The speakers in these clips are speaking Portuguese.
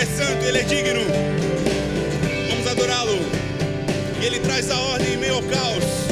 santo, Ele é digno. Vamos adorá-lo. E Ele traz a ordem em meio ao caos.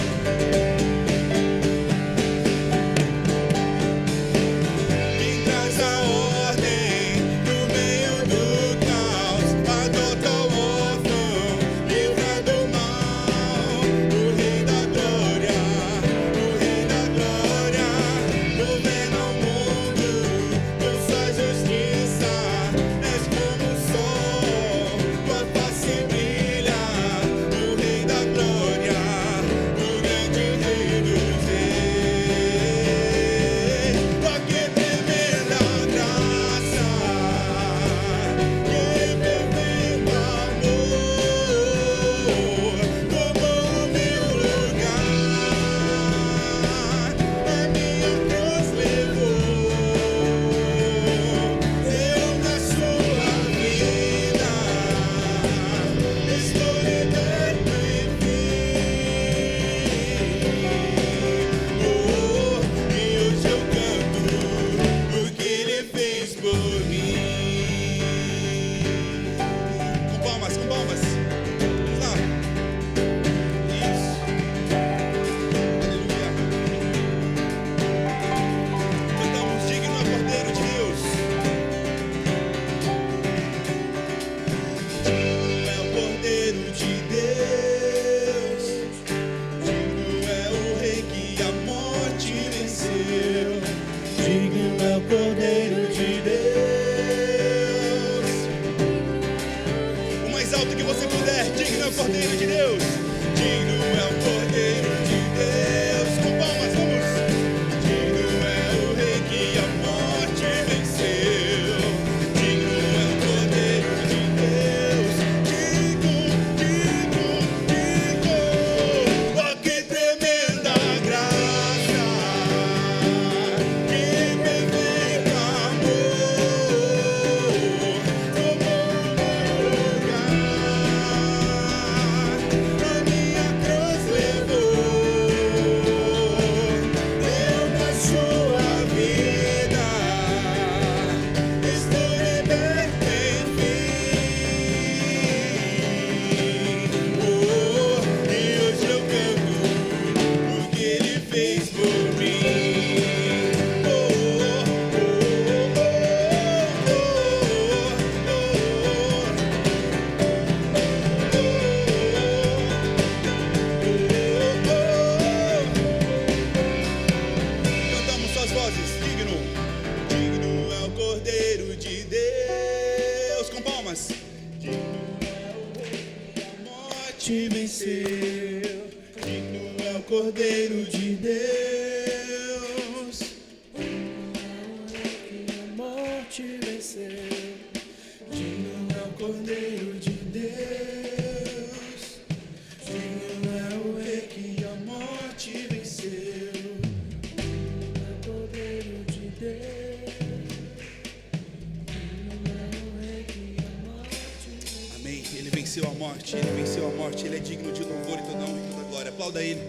Ele é digno de louvor e toda honra e toda glória. Aplauda Ele,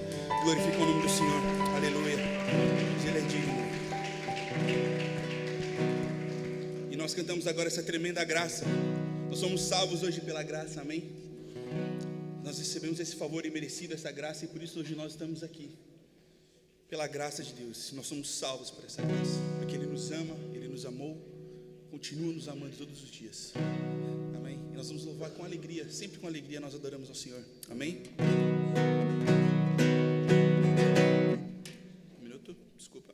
glorifica o nome do Senhor. Aleluia. Ele é digno. E nós cantamos agora essa tremenda graça. Nós somos salvos hoje pela graça, amém? Nós recebemos esse favor imerecido, essa graça, e por isso hoje nós estamos aqui. Pela graça de Deus, nós somos salvos por essa graça, porque Ele nos ama, Ele nos amou, continua nos amando todos os dias. Amém? E nós vamos louvar com alegria, sempre com alegria nós adoramos ao Senhor. Amém? Um minuto, desculpa.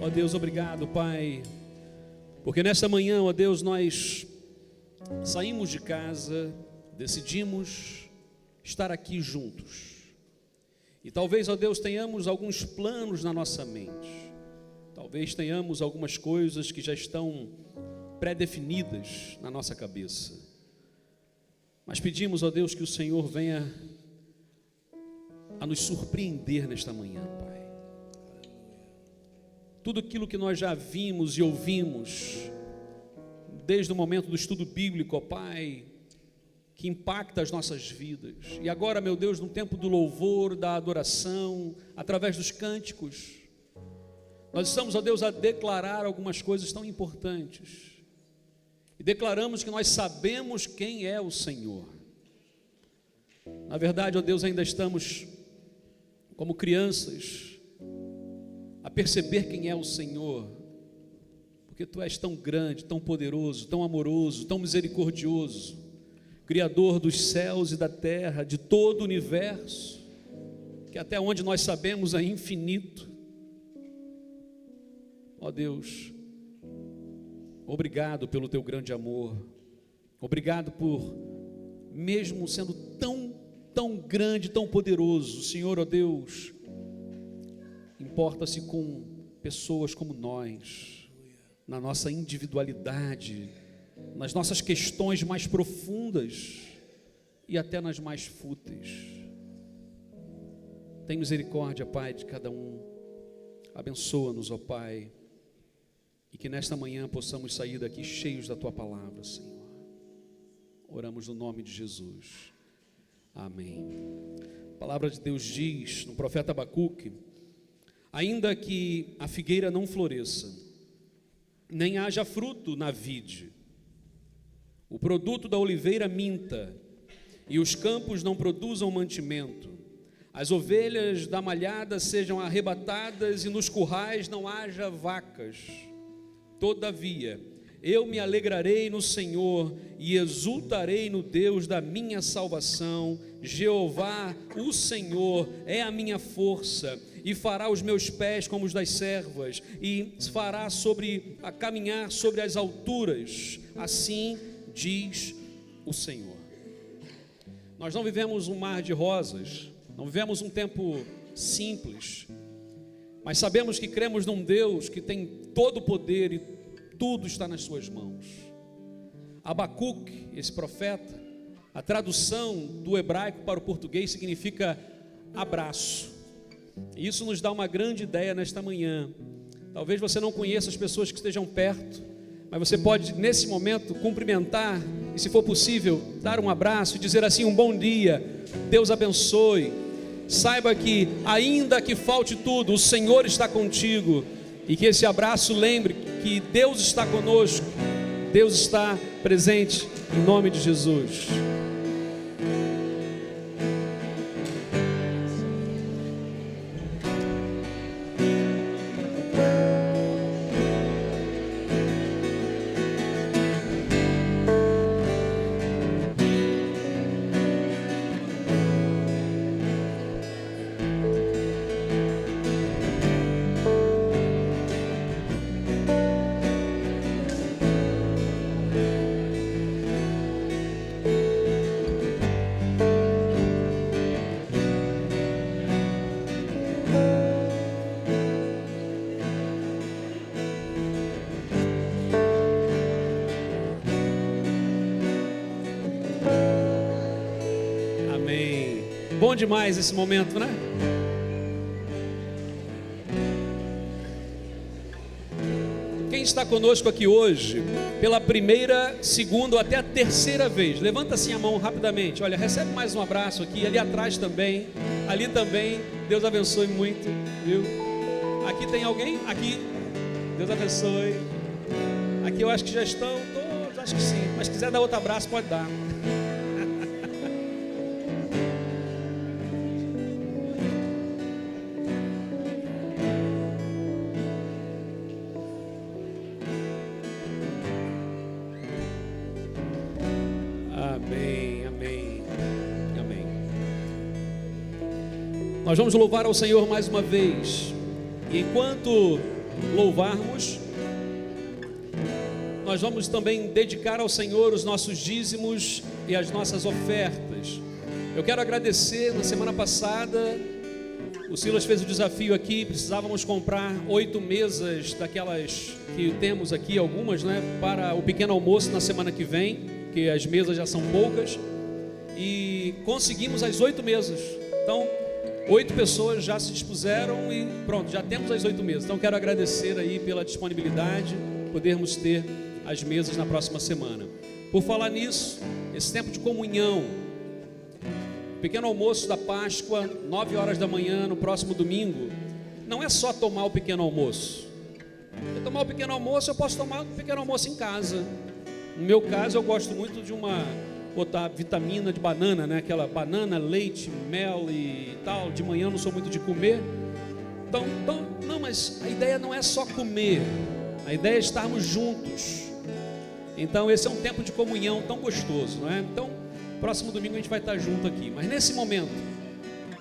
Ó Deus, obrigado, Pai, porque nesta manhã, ó Deus, nós saímos de casa, decidimos estar aqui juntos. E talvez, ó Deus, tenhamos alguns planos na nossa mente. Talvez tenhamos algumas coisas que já estão pré-definidas na nossa cabeça. Mas pedimos, ó Deus, que o Senhor venha a nos surpreender nesta manhã, Pai. Tudo aquilo que nós já vimos e ouvimos, desde o momento do estudo bíblico, ó Pai, que impacta as nossas vidas. E agora, meu Deus, no tempo do louvor, da adoração, através dos cânticos, nós estamos, ó Deus, a declarar algumas coisas tão importantes. E declaramos que nós sabemos quem é o Senhor. Na verdade, ó Deus, ainda estamos como crianças a perceber quem é o Senhor, porque Tu és tão grande, tão poderoso, tão amoroso, tão misericordioso, Criador dos céus e da terra, de todo o universo, que até onde nós sabemos é infinito. Ó Deus, obrigado pelo Teu grande amor, obrigado por, mesmo sendo tão grande, tão poderoso, o Senhor, ó Deus, importa-se com pessoas como nós, na nossa individualidade, nas nossas questões mais profundas e até nas mais fúteis. Tem misericórdia, Pai, de cada um. Abençoa-nos, ó Pai, e que nesta manhã possamos sair daqui cheios da Tua palavra, Senhor. Oramos no nome de Jesus. Amém. A palavra de Deus diz no profeta Abacuque: ainda que a figueira não floresça, nem haja fruto na vide, o produto da oliveira minta, e os campos não produzam mantimento, as ovelhas da malhada sejam arrebatadas, e nos currais não haja vacas. Todavia, eu me alegrarei no Senhor, e exultarei no Deus da minha salvação. Jeová, o Senhor, é a minha força, e fará os meus pés como os das servas, e fará a caminhar sobre as alturas. Assim diz o Senhor. Nós não vivemos um mar de rosas, não vivemos um tempo simples, mas sabemos que cremos num Deus que tem todo o poder e tudo está nas suas mãos. Abacuque, esse profeta, a tradução do hebraico para o português significa abraço. E isso nos dá uma grande ideia nesta manhã. Talvez você não conheça as pessoas que estejam perto, mas você pode nesse momento cumprimentar e, se for possível, dar um abraço e dizer assim: um bom dia, Deus abençoe. Saiba que ainda que falte tudo, o Senhor está contigo, e que esse abraço lembre que Deus está conosco, Deus está presente, em nome de Jesus. Bom demais esse momento, né? Quem está conosco aqui hoje, pela primeira, segunda ou até a terceira vez, levanta assim a mão rapidamente. Olha, recebe mais um abraço aqui, ali atrás também, ali também. Deus abençoe muito, viu? Aqui tem alguém? Aqui, Deus abençoe. Aqui eu acho que já estão todos, acho que sim. Mas se quiser dar outro abraço, pode dar. Nós vamos louvar ao Senhor mais uma vez. E enquanto louvarmos, nós vamos também dedicar ao Senhor os nossos dízimos e as nossas ofertas. Eu quero agradecer. Na semana passada o Silas fez o desafio aqui, precisávamos comprar 8 mesas daquelas que temos aqui, algumas, né, para o pequeno almoço na semana que vem, que as mesas já são poucas, e conseguimos as 8 mesas. Então 8 pessoas já se dispuseram e pronto, já temos as 8 mesas. Então quero agradecer aí pela disponibilidade, podermos ter as mesas na próxima semana. Por falar nisso, esse tempo de comunhão, pequeno almoço da Páscoa, 9 horas da manhã, no próximo domingo, não é só tomar o pequeno almoço. Se eu tomar o pequeno almoço, eu posso tomar o pequeno almoço em casa. No meu caso, eu gosto muito de botar vitamina de banana, né? Aquela banana, leite, mel e tal. De manhã eu não sou muito de comer. Então, não, mas a ideia não é só comer, a ideia é estarmos juntos. Então esse é um tempo de comunhão tão gostoso, não é? Então, próximo domingo a gente vai estar junto aqui. Mas nesse momento,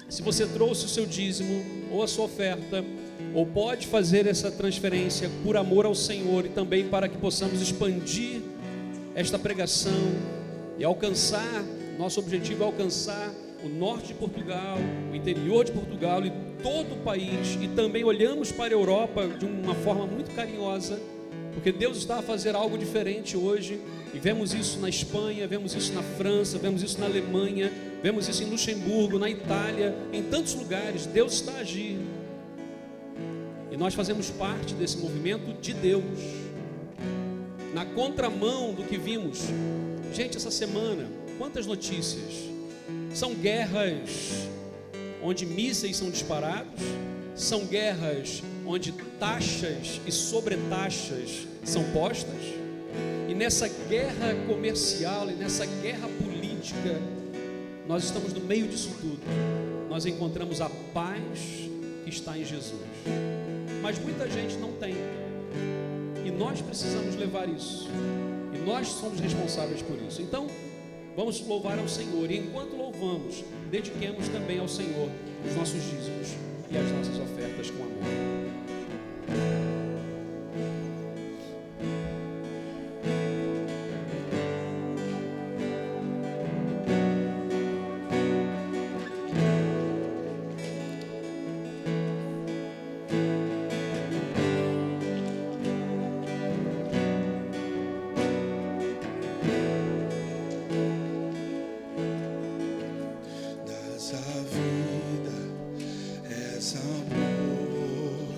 se você trouxe o seu dízimo ou a sua oferta, ou pode fazer essa transferência por amor ao Senhor e também para que possamos expandir esta pregação e alcançar, nosso objetivo é alcançar o norte de Portugal, o interior de Portugal e todo o país, e também olhamos para a Europa de uma forma muito carinhosa, porque Deus está a fazer algo diferente hoje, e vemos isso na Espanha, vemos isso na França, vemos isso na Alemanha, vemos isso em Luxemburgo, na Itália, em tantos lugares. Deus está a agir, e nós fazemos parte desse movimento de Deus, na contramão do que vimos. Gente, essa semana, quantas notícias? São guerras onde mísseis são disparados, são guerras onde taxas e sobretaxas são postas, e nessa guerra comercial e nessa guerra política, nós estamos no meio disso tudo. Nós encontramos a paz que está em Jesus, mas muita gente não tem, e nós precisamos levar isso, e nós somos responsáveis por isso. Então vamos louvar ao Senhor, e enquanto louvamos, dediquemos também ao Senhor os nossos dízimos e as nossas ofertas com amor. Dás a vida, és amor.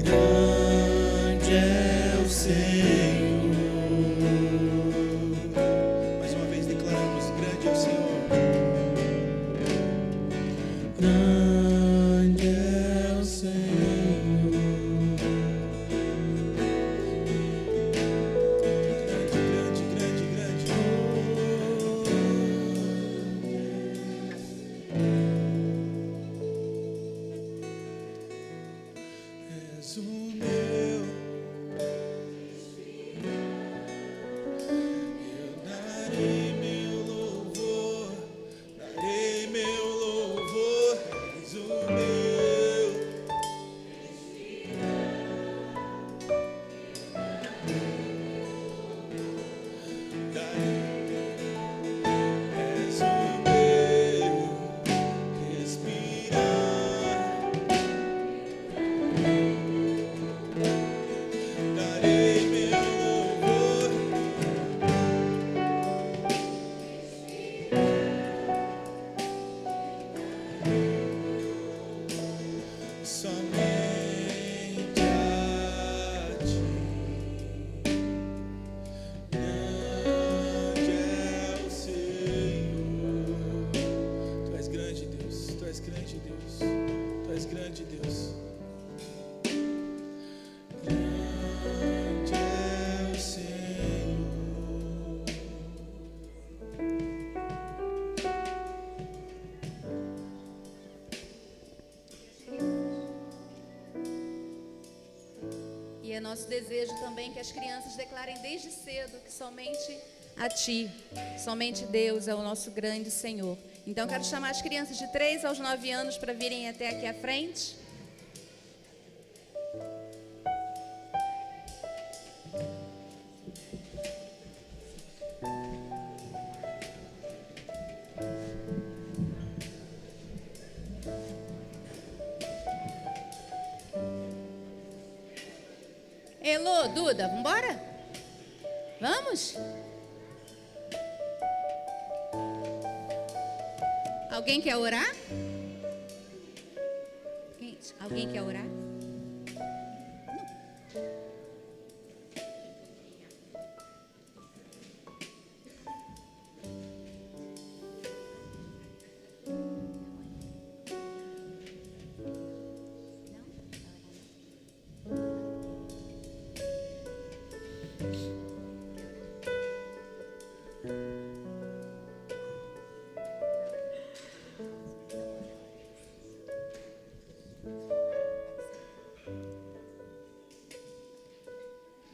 Grande é o Senhor. Mais uma vez declaramos: grande é o Senhor. Grande é o Senhor. Grande, grande, grande, és o meu. Eu darei meu louvor, darei meu louvor. És o meu. És o meu respirar. Darei meu louvor. Somente a ti. Grande é o Senhor. Tu és grande, Deus. Tu és grande, Deus. Tu és grande, Deus. Grande é o Senhor. E é nosso desejo também que as crianças declarem desde cedo que somente a Ti, somente Deus é o nosso grande Senhor. Então quero chamar as crianças de 3 aos 9 anos para virem até aqui à frente. Elô, Duda, vambora? Vamos? Alguém quer orar? Alguém quer orar?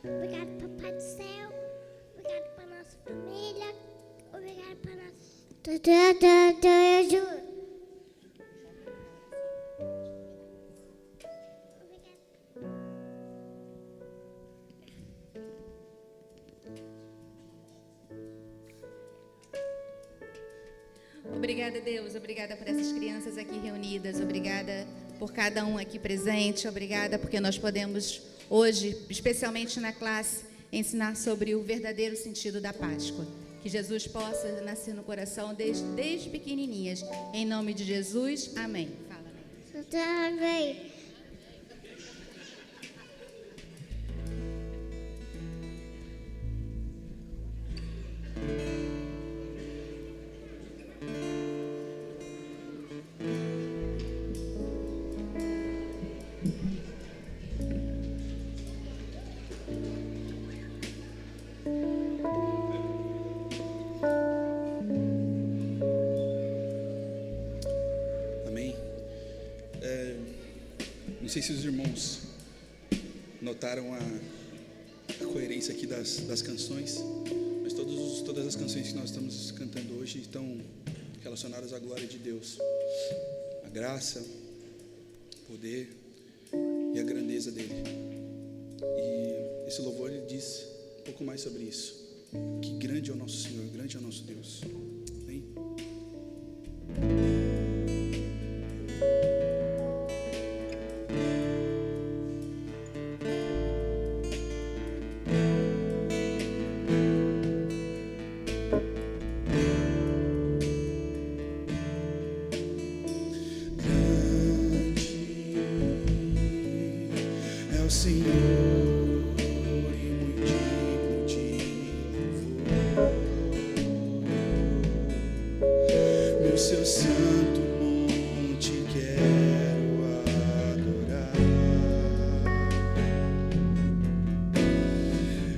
Obrigado, Papai do Céu. Obrigado para nossa família. Obrigado para nossa ajuda. Obrigada, Deus. Obrigada por essas crianças aqui reunidas. Obrigada por cada um aqui presente. Obrigada porque nós podemos hoje, especialmente na classe, ensinar sobre o verdadeiro sentido da Páscoa. Que Jesus possa nascer no coração desde pequenininhas. Em nome de Jesus, amém. Fala, Amém. Amém. Não sei se os irmãos notaram a coerência aqui das canções, mas todas as canções que nós estamos cantando hoje estão relacionadas à glória de Deus, a graça, o poder e a grandeza dele. E esse louvor ele diz um pouco mais sobre isso. Que grande é o nosso Senhor, grande é o nosso Deus. Amém? É o Senhor e muito digno de louvor. No seu santo monte quero adorar.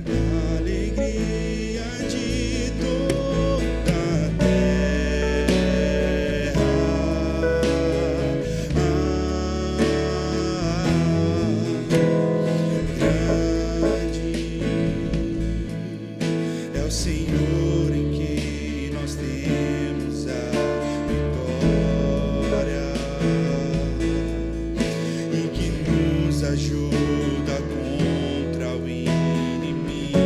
A alegria de toda a terra. Grande é o Senhor em quem nós temos a vitória e que nos ajuda contra o inimigo.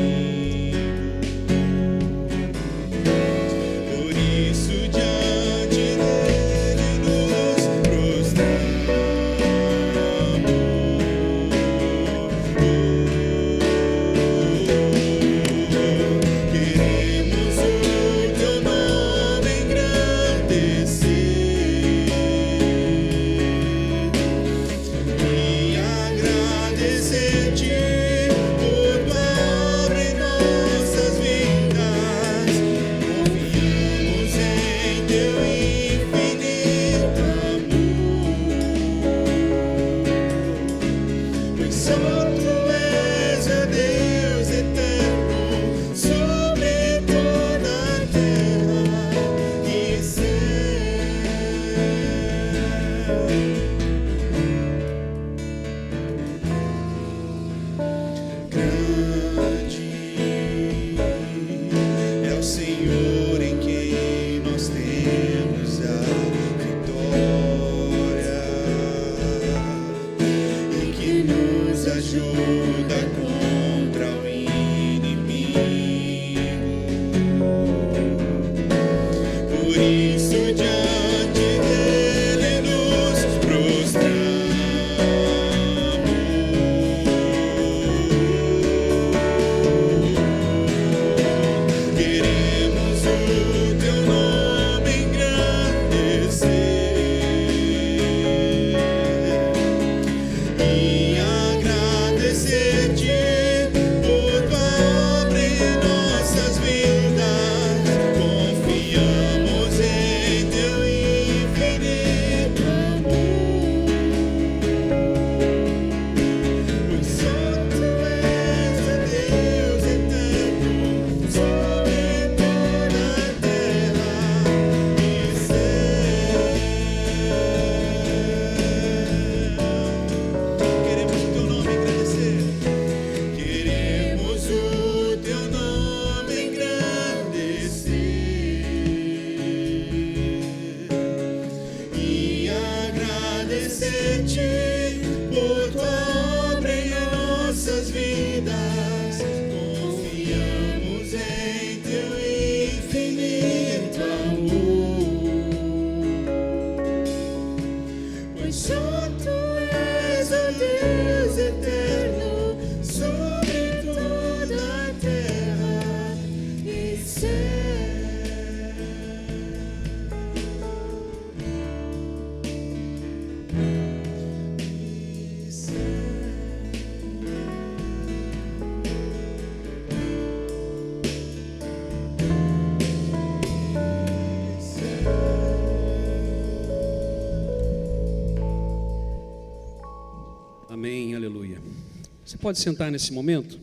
Por isso diante dele nos prostramos. Queremos o teu nome engrandecer e agradecer-te por tua obra em nossas vidas. Confiamos em teu infinito amor, pois só tu és o Deus eterno sobre toda a terra e céu. Grande é o Senhor em quem nós temos a vitória e que nos ajuda contra o inimigo. Por isso diante dele nos prostramos. Queremos o teu nome engrandecer e agradecer-te por tua obra em nossas vidas. Confiamos em teu infinito amor, pois só tu és o Deus eterno sobre toda a terra e céu. Queremos o teu nome engrandecer. Queremos o teu nome engrandecer e agradecer-te por tua obra em nossas vidas. Confiamos em teu infinito amor, pois só tu és o Deus eterno sobre toda a terra e céu. E céu. Amém, aleluia. Você pode sentar nesse momento?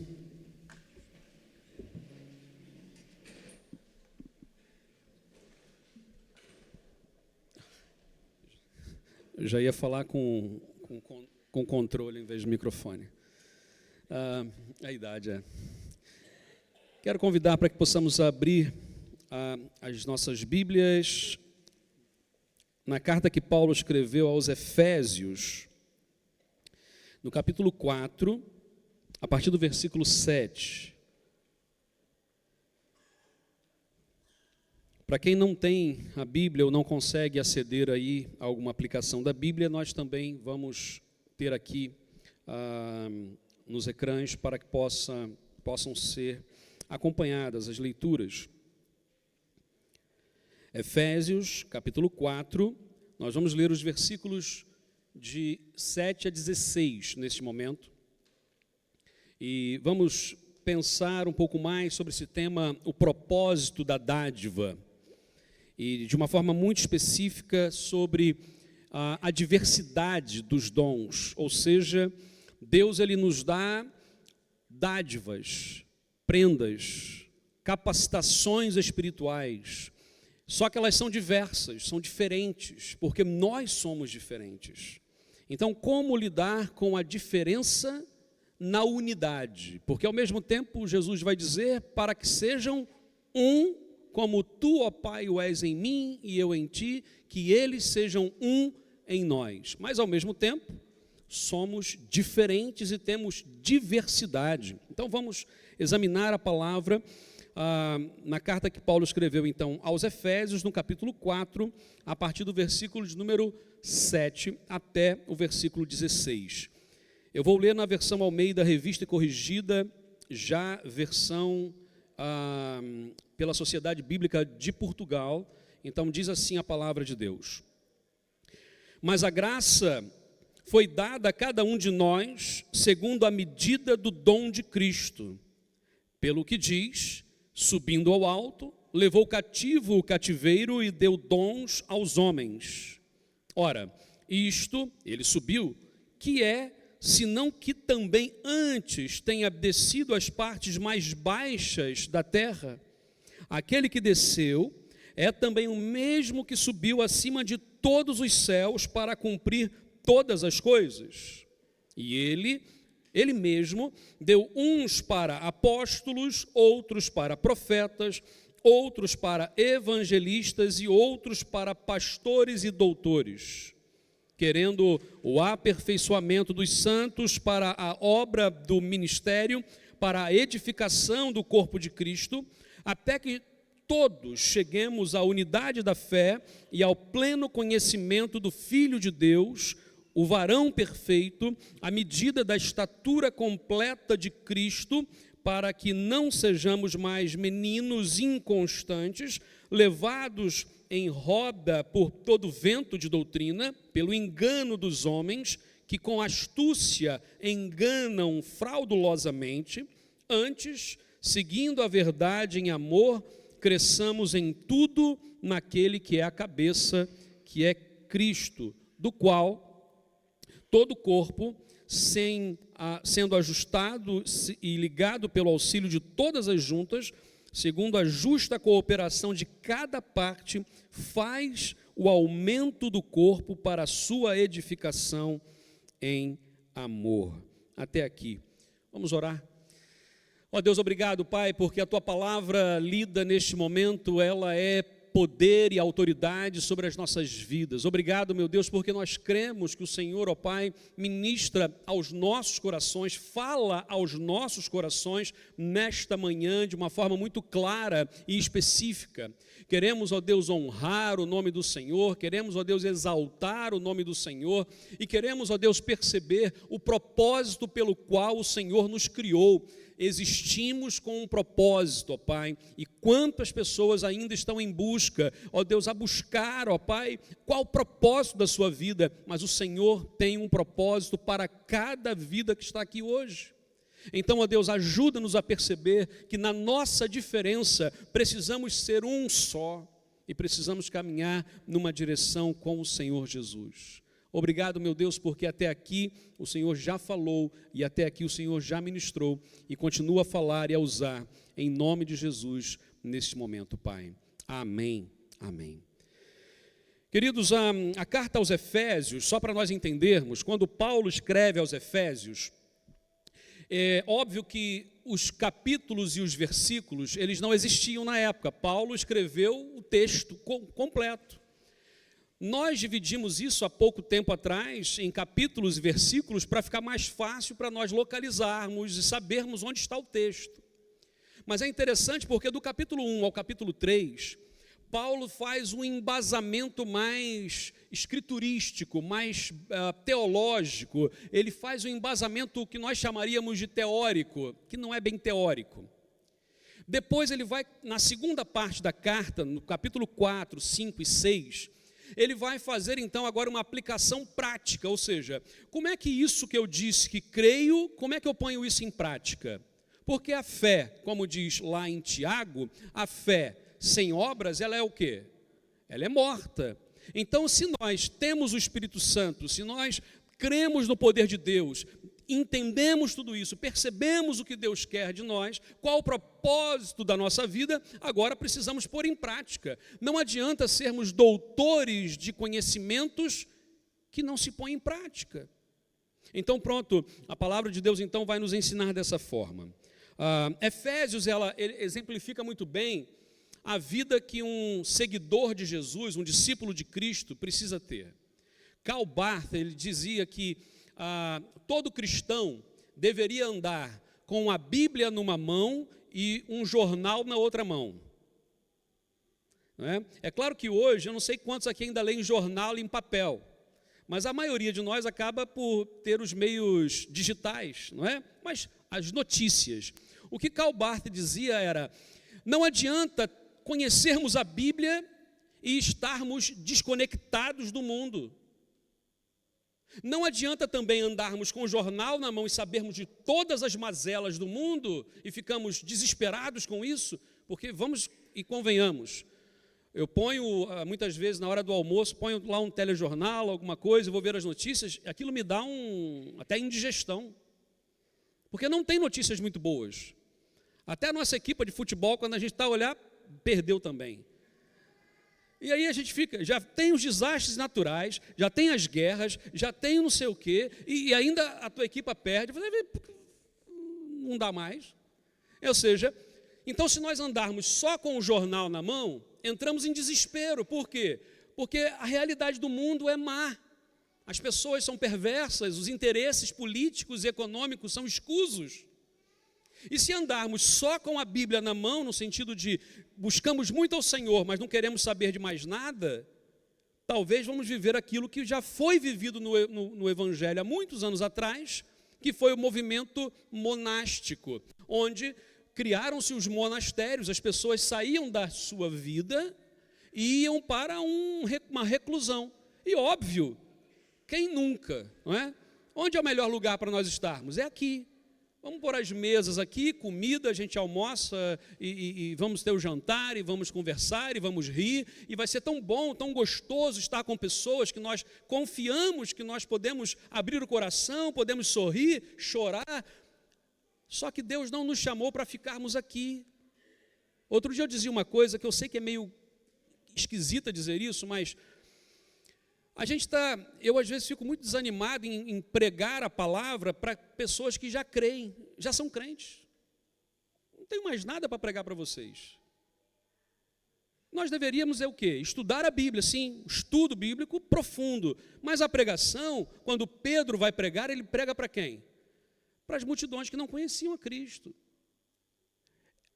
Eu já ia falar com controle em vez de microfone. A idade é. Quero convidar para que possamos abrir as nossas Bíblias na carta que Paulo escreveu aos Efésios, no capítulo 4, a partir do versículo 7. Para quem não tem a Bíblia ou não consegue aceder aí a alguma aplicação da Bíblia, nós também vamos ter aqui nos ecrãs para que possam ser acompanhadas as leituras. Efésios, capítulo 4, nós vamos ler os versículos de 7 a 16 neste momento. E vamos pensar um pouco mais sobre esse tema, o propósito da dádiva. E de uma forma muito específica sobre a diversidade dos dons. Ou seja, Deus ele nos dá dádivas, prendas, capacitações espirituais. Só que elas são diversas, são diferentes, porque nós somos diferentes. Então, como lidar com a diferença na unidade? Porque ao mesmo tempo Jesus vai dizer para que sejam um, como tu, ó Pai, o és em mim e eu em ti, que eles sejam um em nós. Mas ao mesmo tempo, somos diferentes e temos diversidade. Então vamos examinar a palavra na carta que Paulo escreveu então aos Efésios, no capítulo 4, a partir do versículo de número 7 até o versículo 16. Eu vou ler na versão Almeida, Revista e Corrigida, já versão pela Sociedade Bíblica de Portugal. Então diz assim a palavra de Deus: mas a graça foi dada a cada um de nós segundo a medida do dom de Cristo. Pelo que diz, subindo ao alto, levou cativo o cativeiro e deu dons aos homens. Ora, isto, ele subiu, que é, senão que também antes tenha descido às partes mais baixas da terra? Aquele que desceu é também o mesmo que subiu acima de todos os céus para cumprir todas as coisas. E ele mesmo deu uns para apóstolos, outros para profetas, outros para evangelistas e outros para pastores e doutores, querendo o aperfeiçoamento dos santos para a obra do ministério, para a edificação do corpo de Cristo, até que todos cheguemos à unidade da fé e ao pleno conhecimento do Filho de Deus, o varão perfeito, à medida da estatura completa de Cristo, para que não sejamos mais meninos inconstantes, levados em roda por todo vento de doutrina, pelo engano dos homens, que com astúcia enganam fraudulosamente. Antes, seguindo a verdade em amor, cresçamos em tudo naquele que é a cabeça, que é Cristo, do qual todo o corpo, sendo ajustado e ligado pelo auxílio de todas as juntas, segundo a justa cooperação de cada parte, faz o aumento do corpo para a sua edificação em amor. Até aqui. Vamos orar. Ó Deus, obrigado, Pai, porque a Tua palavra lida neste momento, ela é poder e autoridade sobre as nossas vidas. Obrigado, meu Deus, porque nós cremos que o Senhor, ó Pai, ministra aos nossos corações, fala aos nossos corações nesta manhã de uma forma muito clara e específica. Queremos, ó Deus, honrar o nome do Senhor, queremos, ó Deus, exaltar o nome do Senhor e queremos, ó Deus, perceber o propósito pelo qual o Senhor nos criou. Existimos com um propósito, ó Pai, e quantas pessoas ainda estão em busca, ó Deus, a buscar, ó Pai, qual o propósito da sua vida, mas o Senhor tem um propósito para cada vida que está aqui hoje. Então, ó Deus, ajuda-nos a perceber que na nossa diferença precisamos ser um só e precisamos caminhar numa direção com o Senhor Jesus. Obrigado, meu Deus, porque até aqui o Senhor já falou e até aqui o Senhor já ministrou e continua a falar e a usar em nome de Jesus neste momento, Pai. Amém, amém. Queridos, a carta aos Efésios, só para nós entendermos, quando Paulo escreve aos Efésios, é óbvio que os capítulos e os versículos, eles não existiam na época. Paulo escreveu o texto completo. Nós dividimos isso há pouco tempo atrás em capítulos e versículos para ficar mais fácil para nós localizarmos e sabermos onde está o texto. Mas é interessante porque do capítulo 1 ao capítulo 3, Paulo faz um embasamento mais escriturístico, mais teológico. Ele faz um embasamento que nós chamaríamos de teórico, que não é bem teórico. Depois ele vai, na segunda parte da carta, no capítulo 4, 5 e 6, ele vai fazer então agora uma aplicação prática, ou seja, como é que isso que eu disse que creio, como é que eu ponho isso em prática? Porque a fé, como diz lá em Tiago, a fé sem obras, ela é o quê? Ela é morta. Então, se nós temos o Espírito Santo, se nós cremos no poder de Deus, entendemos tudo isso, percebemos o que Deus quer de nós, qual o propósito da nossa vida, agora precisamos pôr em prática. Não adianta sermos doutores de conhecimentos que não se põem em prática. Então, pronto, a palavra de Deus então vai nos ensinar dessa forma. Efésios, ele exemplifica muito bem a vida que um seguidor de Jesus, um discípulo de Cristo, precisa ter. Karl Barth, ele dizia que todo cristão deveria andar com a Bíblia numa mão e um jornal na outra mão. Não é? É claro que hoje, eu não sei quantos aqui ainda leem jornal em papel, mas a maioria de nós acaba por ter os meios digitais, não é? Mas as notícias. O que Karl Barth dizia era, não adianta conhecermos a Bíblia e estarmos desconectados do mundo. Não adianta também andarmos com o jornal na mão e sabermos de todas as mazelas do mundo e ficamos desesperados com isso, porque vamos e convenhamos. Eu ponho, muitas vezes, na hora do almoço, ponho lá um telejornal, alguma coisa, vou ver as notícias, aquilo me dá até indigestão, porque não tem notícias muito boas. Até a nossa equipe de futebol, quando a gente está a olhar, perdeu também. E aí a gente fica, já tem os desastres naturais, já tem as guerras, já tem não sei o quê, e ainda a tua equipa perde, não dá mais. Ou seja, então se nós andarmos só com o jornal na mão, entramos em desespero. Por quê? Porque a realidade do mundo é má. As pessoas são perversas, os interesses políticos e econômicos são escusos. E se andarmos só com a Bíblia na mão, no sentido de buscamos muito ao Senhor, mas não queremos saber de mais nada, talvez vamos viver aquilo que já foi vivido no Evangelho há muitos anos atrás, que foi o movimento monástico, onde criaram-se os monastérios, as pessoas saíam da sua vida e iam para uma reclusão. E óbvio, quem nunca, não é? Onde é o melhor lugar para nós estarmos? É aqui. Vamos pôr as mesas aqui, comida, a gente almoça e vamos ter o jantar e vamos conversar e vamos rir. E vai ser tão bom, tão gostoso estar com pessoas que nós confiamos que nós podemos abrir o coração, podemos sorrir, chorar. Só que Deus não nos chamou para ficarmos aqui. Outro dia eu dizia uma coisa que eu sei que é meio esquisita dizer isso, mas eu às vezes fico muito desanimado em pregar a palavra para pessoas que já creem, já são crentes. Não tenho mais nada para pregar para vocês. Nós deveríamos o quê? Estudar a Bíblia, sim, estudo bíblico profundo. Mas a pregação, quando Pedro vai pregar, ele prega para quem? Para as multidões que não conheciam a Cristo.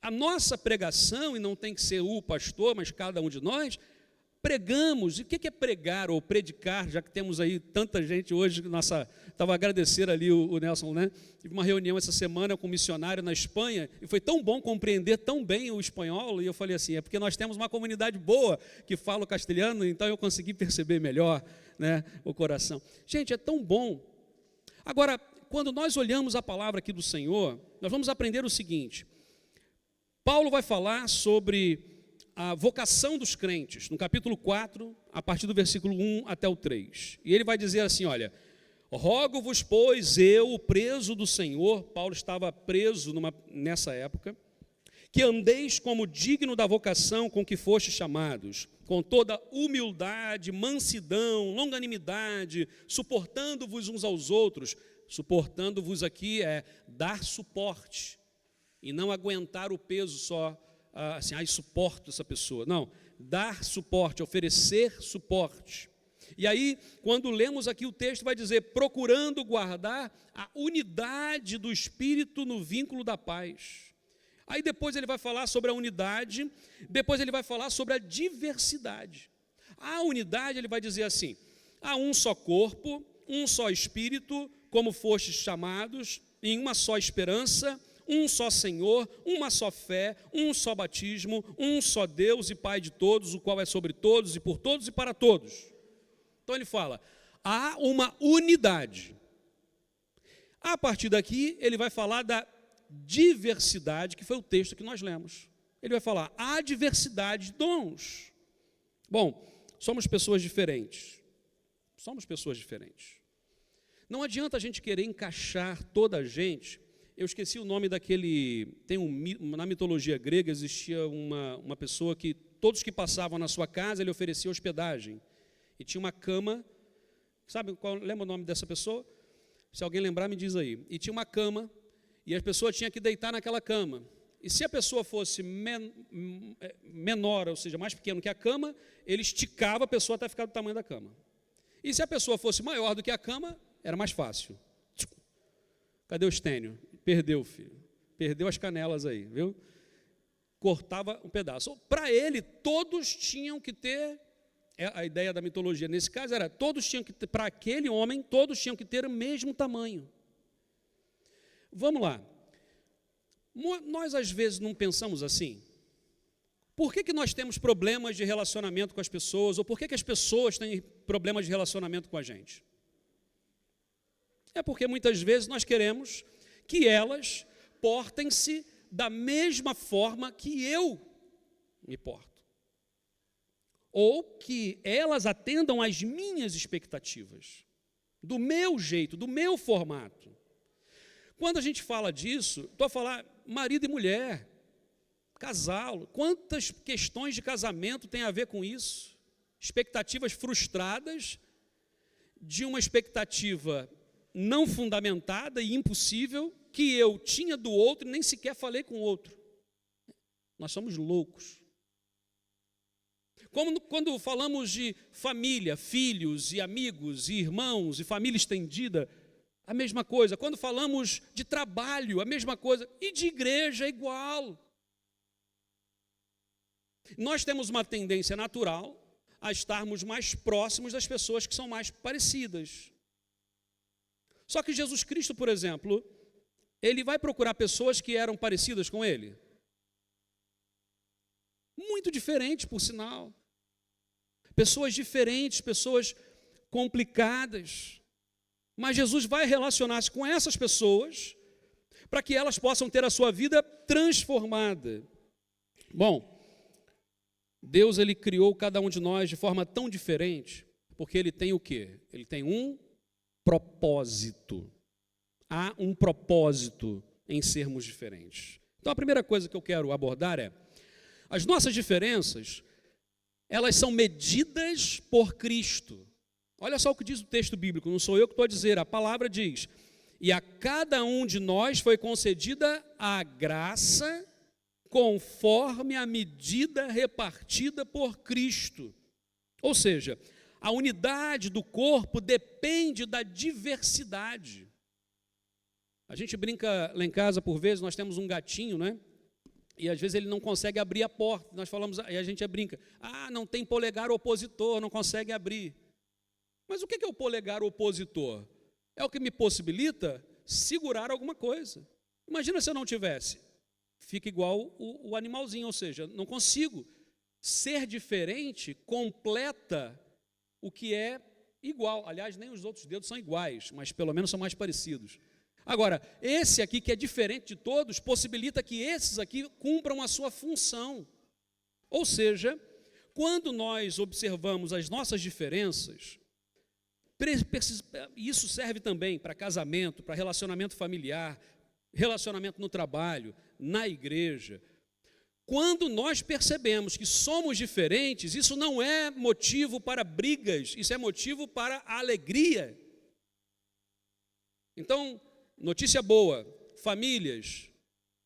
A nossa pregação, e não tem que ser o pastor, mas cada um de nós, pregamos. E o que é pregar ou predicar, já que temos aí tanta gente hoje, estava agradecendo ali o Nelson, né? Tive uma reunião essa semana com um missionário na Espanha, e foi tão bom compreender tão bem o espanhol, e eu falei assim, é porque nós temos uma comunidade boa que fala o castelhano, então eu consegui perceber melhor, né, o coração. Gente, é tão bom. Agora, quando nós olhamos a palavra aqui do Senhor, nós vamos aprender o seguinte, Paulo vai falar sobre a vocação dos crentes, no capítulo 4, a partir do versículo 1 até o 3. E ele vai dizer assim, olha, rogo-vos, pois, eu, preso do Senhor, Paulo estava preso nessa época, que andeis como digno da vocação com que fostes chamados, com toda humildade, mansidão, longanimidade, suportando-vos uns aos outros. Suportando-vos aqui é dar suporte, e não aguentar o peso só, assim, suporto essa pessoa. Não, dar suporte, oferecer suporte. E aí, quando lemos aqui o texto, vai dizer, procurando guardar a unidade do Espírito no vínculo da paz. Aí depois ele vai falar sobre a unidade, depois ele vai falar sobre a diversidade. A unidade, ele vai dizer assim, há um só corpo, um só Espírito, como fostes chamados, em uma só esperança, um só Senhor, uma só fé, um só batismo, um só Deus e Pai de todos, o qual é sobre todos e por todos e para todos. Então ele fala, há uma unidade. A partir daqui, ele vai falar da diversidade, que foi o texto que nós lemos. Ele vai falar, há diversidade de dons. Bom, somos pessoas diferentes. Somos pessoas diferentes. Não adianta a gente querer encaixar toda a gente. Eu esqueci o nome daquele... na mitologia grega existia uma pessoa que todos que passavam na sua casa, ele oferecia hospedagem. E tinha uma cama, lembra o nome dessa pessoa? Se alguém lembrar, me diz aí. E tinha uma cama, e a pessoa tinha que deitar naquela cama. E se a pessoa fosse menor, ou seja, mais pequeno que a cama, ele esticava a pessoa até ficar do tamanho da cama. E se a pessoa fosse maior do que a cama, era mais fácil. Cadê o Estênio? Perdeu, filho. Perdeu as canelas aí, viu? Cortava um pedaço. Para ele, todos tinham que ter... A ideia da mitologia, nesse caso, era todos tinham que ter, para aquele homem, todos tinham que ter o mesmo tamanho. Vamos lá. Nós, às vezes, não pensamos assim. Por que nós temos problemas de relacionamento com as pessoas, ou por que as pessoas têm problemas de relacionamento com a gente? É porque, muitas vezes, nós queremos que elas portem-se da mesma forma que eu me porto. Ou que elas atendam às minhas expectativas, do meu jeito, do meu formato. Quando a gente fala disso, estou a falar marido e mulher, casal, quantas questões de casamento tem a ver com isso? Expectativas frustradas, de uma expectativa não fundamentada e impossível, que eu tinha do outro e nem sequer falei com o outro. Nós somos loucos. Quando falamos de família, filhos e amigos e irmãos e família estendida, a mesma coisa. Quando falamos de trabalho, a mesma coisa. E de igreja, igual. Nós temos uma tendência natural a estarmos mais próximos das pessoas que são mais parecidas. Só que Jesus Cristo, por exemplo, ele vai procurar pessoas que eram parecidas com ele. Muito diferentes, por sinal. Pessoas diferentes, pessoas complicadas. Mas Jesus vai relacionar-se com essas pessoas para que elas possam ter a sua vida transformada. Bom, Deus ele criou cada um de nós de forma tão diferente, porque ele tem o quê? Ele tem um propósito. Há um propósito em sermos diferentes. Então a primeira coisa que eu quero abordar é, as nossas diferenças, elas são medidas por Cristo. Olha só o que diz o texto bíblico, não sou eu que estou a dizer, a palavra diz, e a cada um de nós foi concedida a graça conforme a medida repartida por Cristo. Ou seja, a unidade do corpo depende da diversidade. A gente brinca lá em casa, por vezes, nós temos um gatinho, né? E às vezes ele não consegue abrir a porta. Nós falamos, e a gente brinca, não tem polegar opositor, não consegue abrir. Mas o que é o polegar opositor? É o que me possibilita segurar alguma coisa. Imagina se eu não tivesse. Fica igual o animalzinho, ou seja, não consigo. Ser diferente completa o que é igual. Aliás, nem os outros dedos são iguais, mas pelo menos são mais parecidos. Agora, esse aqui que é diferente de todos, possibilita que esses aqui cumpram a sua função. Ou seja, quando nós observamos as nossas diferenças, isso serve também para casamento, para relacionamento familiar, relacionamento no trabalho, na igreja. Quando nós percebemos que somos diferentes, isso não é motivo para brigas, isso é motivo para a alegria. Então, notícia boa, famílias,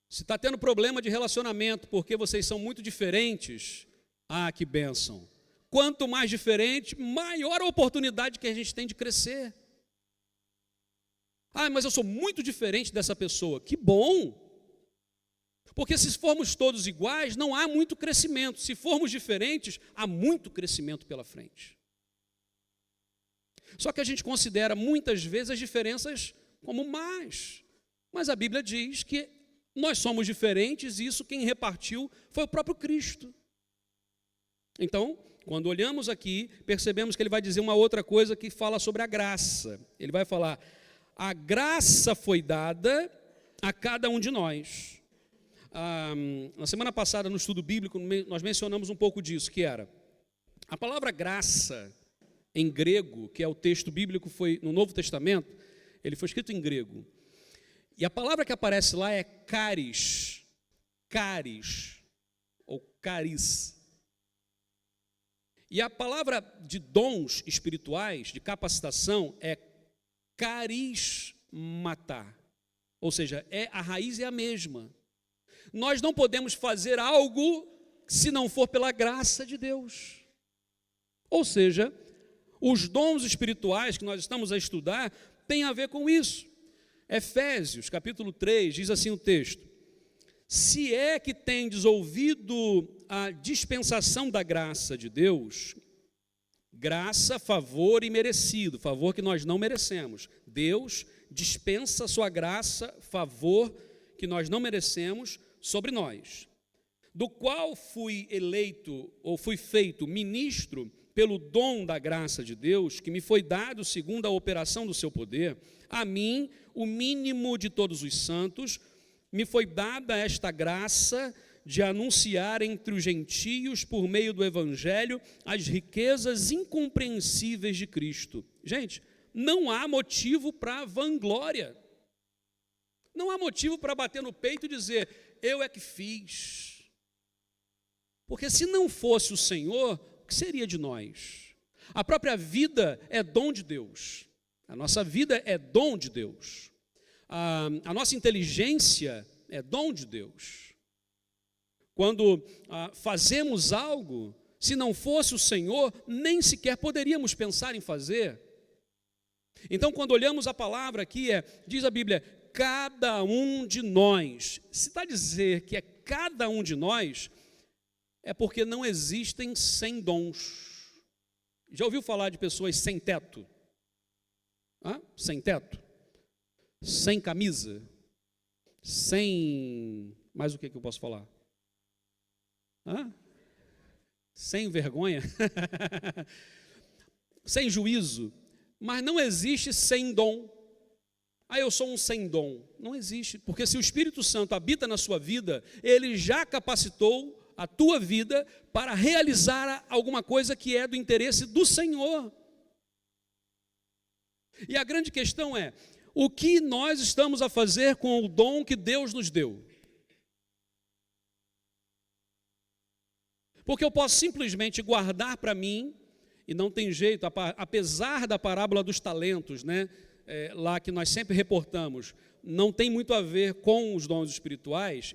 se está tendo problema de relacionamento porque vocês são muito diferentes, que bênção. Quanto mais diferente, maior a oportunidade que a gente tem de crescer. Mas eu sou muito diferente dessa pessoa. Que bom! Porque se formos todos iguais, não há muito crescimento. Se formos diferentes, há muito crescimento pela frente. Só que a gente considera muitas vezes as diferenças como más. Mas a Bíblia diz que Nós somos diferentes e isso quem repartiu foi o próprio Cristo. Então, quando olhamos aqui, percebemos que ele vai dizer uma outra coisa que fala sobre a graça. Ele vai falar, a graça foi dada a cada um de nós. Na semana passada, no estudo bíblico, nós mencionamos um pouco disso, que era a palavra graça em grego, que é o texto bíblico, foi no Novo Testamento, ele foi escrito em grego. E a palavra que aparece lá é caris, ou caris. E a palavra de dons espirituais, de capacitação, é carismatar. Ou seja, a raiz é a mesma. Nós não podemos fazer algo se não for pela graça de Deus. Ou seja, os dons espirituais que nós estamos a estudar têm a ver com isso. Efésios, capítulo 3, diz assim o texto: se é que tendes ouvido a dispensação da graça de Deus, graça, favor e merecido, favor que nós não merecemos. Deus dispensa a sua graça, favor que nós não merecemos sobre nós, do qual fui eleito ou fui feito ministro pelo dom da graça de Deus, que me foi dado segundo a operação do seu poder. A mim, o mínimo de todos os santos, me foi dada esta graça de anunciar entre os gentios, por meio do evangelho, as riquezas incompreensíveis de Cristo. Gente, não há motivo para vanglória. Não há motivo para bater no peito e dizer, eu é que fiz. Porque se não fosse o Senhor, o que seria de nós? A própria vida é dom de Deus. A nossa vida é dom de Deus. A nossa inteligência é dom de Deus. Quando fazemos algo, se não fosse o Senhor, nem sequer poderíamos pensar em fazer. Então, quando olhamos a palavra aqui, diz a Bíblia, cada um de nós. Se está a dizer que é cada um de nós, é porque não existem sem dons. Já ouviu falar de pessoas sem teto? Sem teto? Sem camisa? Sem... mais o que eu posso falar? Sem vergonha? Sem juízo? Mas não existe sem dom. Eu sou um sem dom. Não existe, porque se o Espírito Santo habita na sua vida, ele já capacitou a tua vida para realizar alguma coisa que é do interesse do Senhor. E a grande questão é, o que nós estamos a fazer com o dom que Deus nos deu? Porque eu posso simplesmente guardar para mim, e não tem jeito, apesar da parábola dos talentos, né, lá que nós sempre reportamos, não tem muito a ver com os dons espirituais,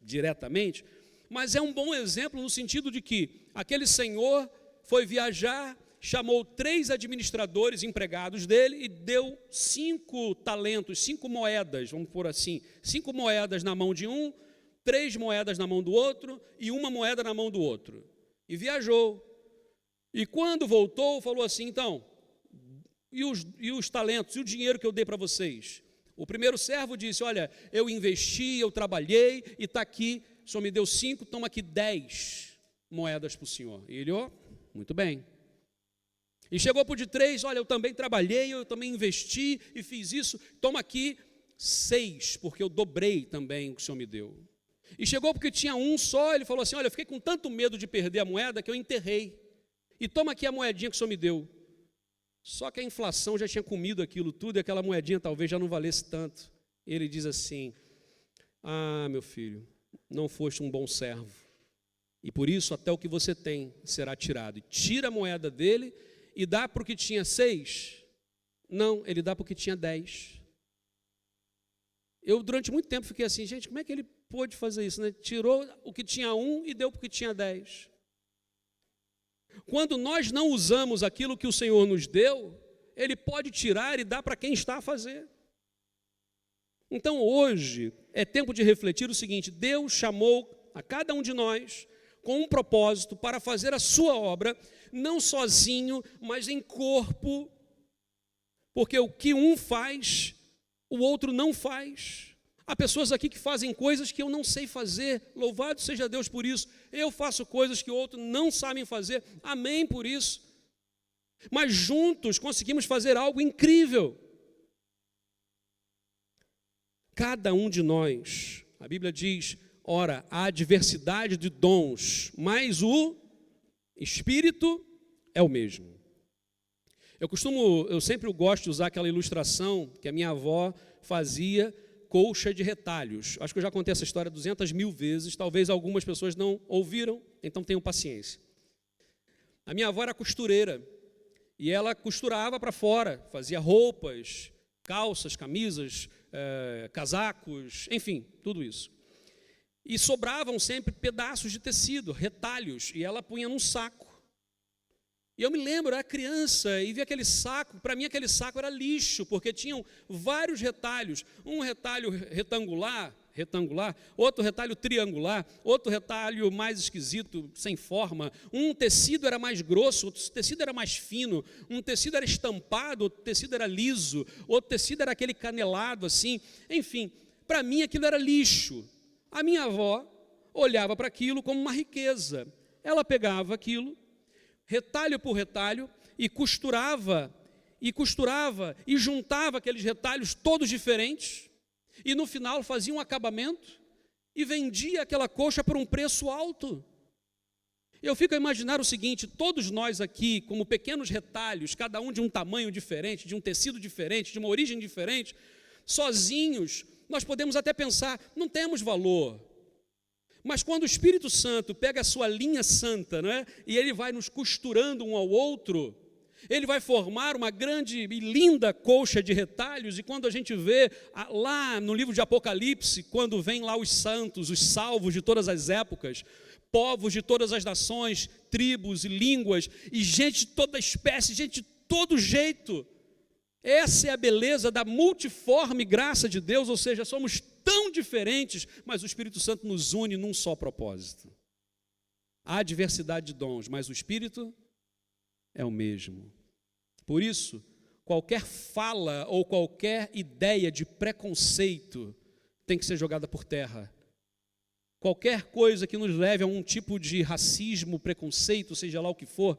diretamente, mas é um bom exemplo no sentido de que aquele senhor foi viajar, chamou 3 administradores empregados dele e deu 5 talentos, 5 moedas, vamos pôr assim, 5 moedas na mão de um, 3 moedas na mão do outro e 1 moeda na mão do outro. E viajou. E quando voltou, falou assim, então, e os talentos, e o dinheiro que eu dei para vocês? O primeiro servo disse, olha, eu investi, eu trabalhei, e está aqui, o senhor me deu 5, toma aqui 10 moedas para o senhor. E ele, muito bem. E chegou para o de 3, olha, eu também trabalhei, eu também investi e fiz isso, toma aqui 6, porque eu dobrei também o que o senhor me deu. E chegou porque tinha um só, ele falou assim, olha, eu fiquei com tanto medo de perder a moeda que eu enterrei. E toma aqui a moedinha que o senhor me deu. Só que a inflação já tinha comido aquilo tudo e aquela moedinha talvez já não valesse tanto. Ele diz assim, meu filho, não foste um bom servo. E por isso até o que você tem será tirado. E tira a moeda dele e dá para o que tinha 6. Não, ele dá para o que tinha 10. Eu durante muito tempo fiquei assim, gente, como é que ele pôde fazer isso, né? Tirou o que tinha 1 e deu para o que tinha 10. Quando nós não usamos aquilo que o Senhor nos deu, Ele pode tirar e dar para quem está a fazer. Então hoje é tempo de refletir o seguinte, Deus chamou a cada um de nós com um propósito para fazer a sua obra, não sozinho, mas em corpo, porque o que um faz, o outro não faz. Há pessoas aqui que fazem coisas que eu não sei fazer, louvado seja Deus por isso. Eu faço coisas que outros não sabem fazer, amém por isso. Mas juntos conseguimos fazer algo incrível. Cada um de nós, a Bíblia diz, ora, há diversidade de dons, mas o Espírito é o mesmo. Eu sempre gosto de usar aquela ilustração que a minha avó fazia, colcha de retalhos. Acho que eu já contei essa história 200.000 vezes, talvez algumas pessoas não ouviram, então tenham paciência. A minha avó era costureira, e ela costurava para fora, fazia roupas, calças, camisas, casacos, enfim, tudo isso. E sobravam sempre pedaços de tecido, retalhos, e ela punha num saco. E eu me lembro, eu era criança e vi aquele saco, para mim aquele saco era lixo, porque tinham vários retalhos, um retalho retangular, outro retalho triangular, outro retalho mais esquisito, sem forma, um tecido era mais grosso, outro tecido era mais fino, um tecido era estampado, outro tecido era liso, outro tecido era aquele canelado assim, enfim, para mim aquilo era lixo. A minha avó olhava para aquilo como uma riqueza, ela pegava aquilo, retalho por retalho, e costurava, e juntava aqueles retalhos todos diferentes, e no final fazia um acabamento, e vendia aquela colcha por um preço alto. Eu fico a imaginar o seguinte, todos nós aqui, como pequenos retalhos, cada um de um tamanho diferente, de um tecido diferente, de uma origem diferente, sozinhos, nós podemos até pensar, não temos valor. Mas quando o Espírito Santo pega a sua linha santa, não é? E ele vai nos costurando um ao outro, ele vai formar uma grande e linda colcha de retalhos, e quando a gente vê lá no livro de Apocalipse, quando vem lá os santos, os salvos de todas as épocas, povos de todas as nações, tribos e línguas, e gente de toda espécie, gente de todo jeito, essa é a beleza da multiforme graça de Deus, ou seja, somos tão diferentes, mas o Espírito Santo nos une num só propósito. Há diversidade de dons, mas o Espírito é o mesmo. Por isso, qualquer fala ou qualquer ideia de preconceito tem que ser jogada por terra. Qualquer coisa que nos leve a um tipo de racismo, preconceito, seja lá o que for,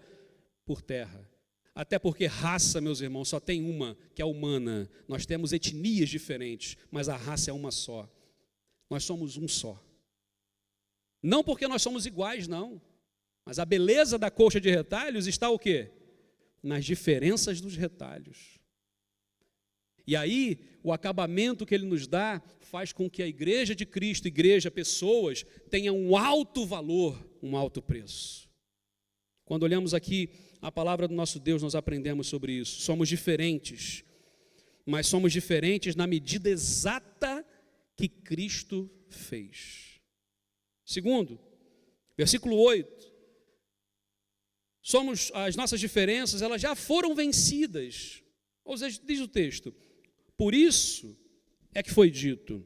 por terra. Até porque raça, meus irmãos, só tem uma, que é a humana. Nós temos etnias diferentes, mas a raça é uma só. Nós somos um só. Não porque nós somos iguais, não. Mas a beleza da colcha de retalhos está o quê? Nas diferenças dos retalhos. E aí, o acabamento que ele nos dá faz com que a igreja de Cristo, igreja, pessoas, tenha um alto valor, um alto preço. Quando olhamos aqui a palavra do nosso Deus, nós aprendemos sobre isso. Somos diferentes, mas somos diferentes na medida exata que Cristo fez. Segundo, versículo 8. As nossas diferenças, elas já foram vencidas. Ou seja, diz o texto, por isso é que foi dito,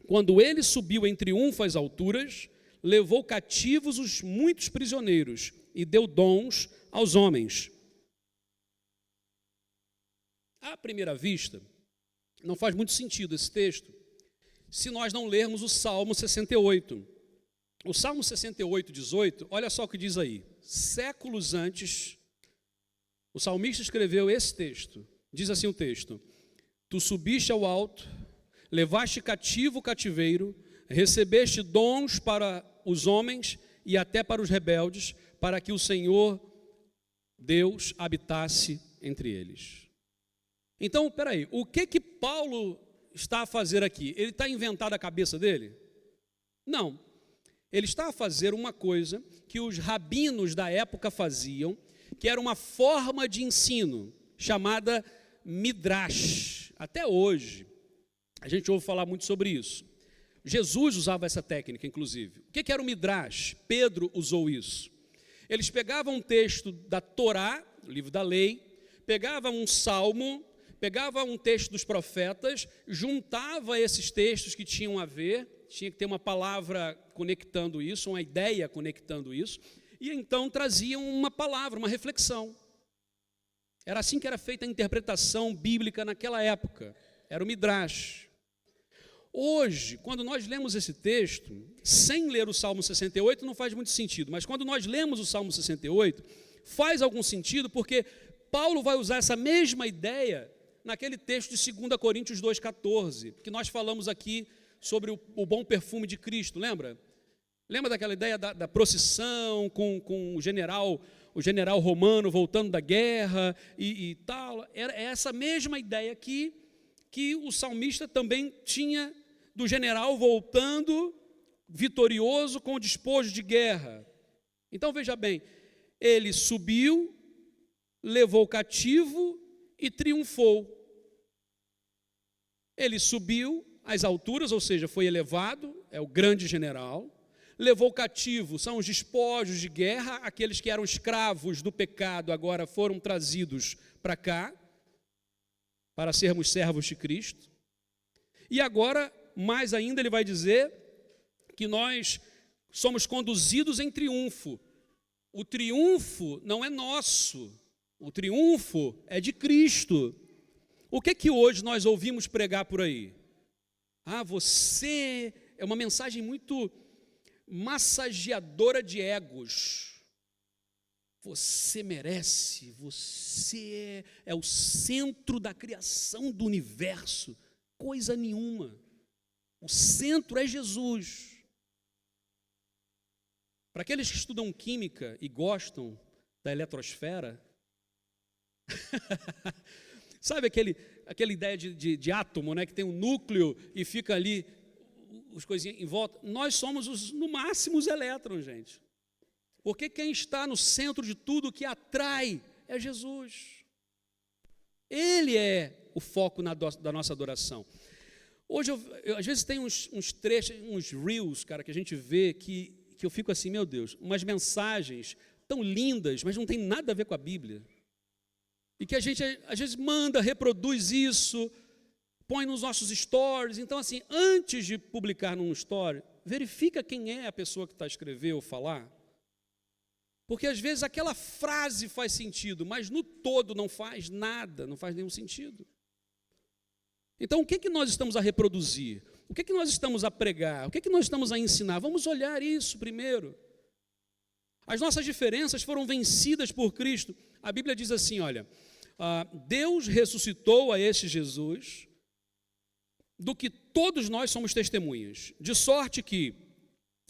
quando ele subiu em triunfo às alturas, levou cativos os muitos prisioneiros e deu dons aos homens. À primeira vista, não faz muito sentido esse texto, se nós não lermos o Salmo 68. O Salmo 68, 18, olha só o que diz aí. Séculos antes, o salmista escreveu esse texto. Diz assim o texto: Tu subiste ao alto, levaste cativo o cativeiro, recebeste dons para os homens e até para os rebeldes, para que o Senhor Deus habitasse entre eles. Então, peraí, o que Paulo está a fazer aqui? Ele está a inventar da cabeça dele? Não. Ele está a fazer uma coisa que os rabinos da época faziam, que era uma forma de ensino, chamada midrash. Até hoje, a gente ouve falar muito sobre isso. Jesus usava essa técnica, inclusive. O que era o midrash? Pedro usou isso. Eles pegavam um texto da Torá, o livro da lei, pegavam um salmo, pegavam um texto dos profetas, juntava esses textos que tinham a ver, tinha que ter uma palavra conectando isso, uma ideia conectando isso, e então traziam uma palavra, uma reflexão. Era assim que era feita a interpretação bíblica naquela época, era o midrash. Hoje, quando nós lemos esse texto, sem ler o Salmo 68, não faz muito sentido, mas quando nós lemos o Salmo 68, faz algum sentido, porque Paulo vai usar essa mesma ideia naquele texto de 2 Coríntios 2,14, que nós falamos aqui sobre o bom perfume de Cristo, lembra? Lembra daquela ideia da procissão com o general romano voltando da guerra e tal? É essa mesma ideia aqui que o salmista também tinha do general voltando vitorioso com o despojo de guerra. Então veja bem, ele subiu, levou cativo e triunfou. Ele subiu às alturas, ou seja, foi elevado, é o grande general. Levou cativo, são os despojos de guerra, aqueles que eram escravos do pecado agora foram trazidos para cá, para sermos servos de Cristo. E agora, mais ainda, ele vai dizer que nós somos conduzidos em triunfo. O triunfo não é nosso, o triunfo é de Cristo. O que hoje nós ouvimos pregar por aí? Você é uma mensagem muito massageadora de egos. Você merece, você é o centro da criação do universo. Coisa nenhuma. O centro é Jesus. Para aqueles que estudam química e gostam da eletrosfera, sabe aquela ideia de átomo, né, que tem um núcleo e fica ali as coisinhas em volta? Nós somos no máximo os elétrons, gente. Porque quem está no centro de tudo que atrai é Jesus. Ele é o foco da nossa adoração. Hoje, eu às vezes tem uns trechos, uns reels, cara, que a gente vê que eu fico assim, meu Deus, umas mensagens tão lindas, mas não tem nada a ver com a Bíblia. E que a gente, às vezes, reproduz isso, põe nos nossos stories. Então, assim, antes de publicar num story, verifica quem é a pessoa que está a escrever ou falar. Porque, às vezes, aquela frase faz sentido, mas no todo não faz nada, não faz nenhum sentido. Então, o que nós estamos a reproduzir? O que nós estamos a pregar? O que nós estamos a ensinar? Vamos olhar isso primeiro. As nossas diferenças foram vencidas por Cristo. A Bíblia diz assim, olha, Deus ressuscitou a este Jesus, do que todos nós somos testemunhas, de sorte que,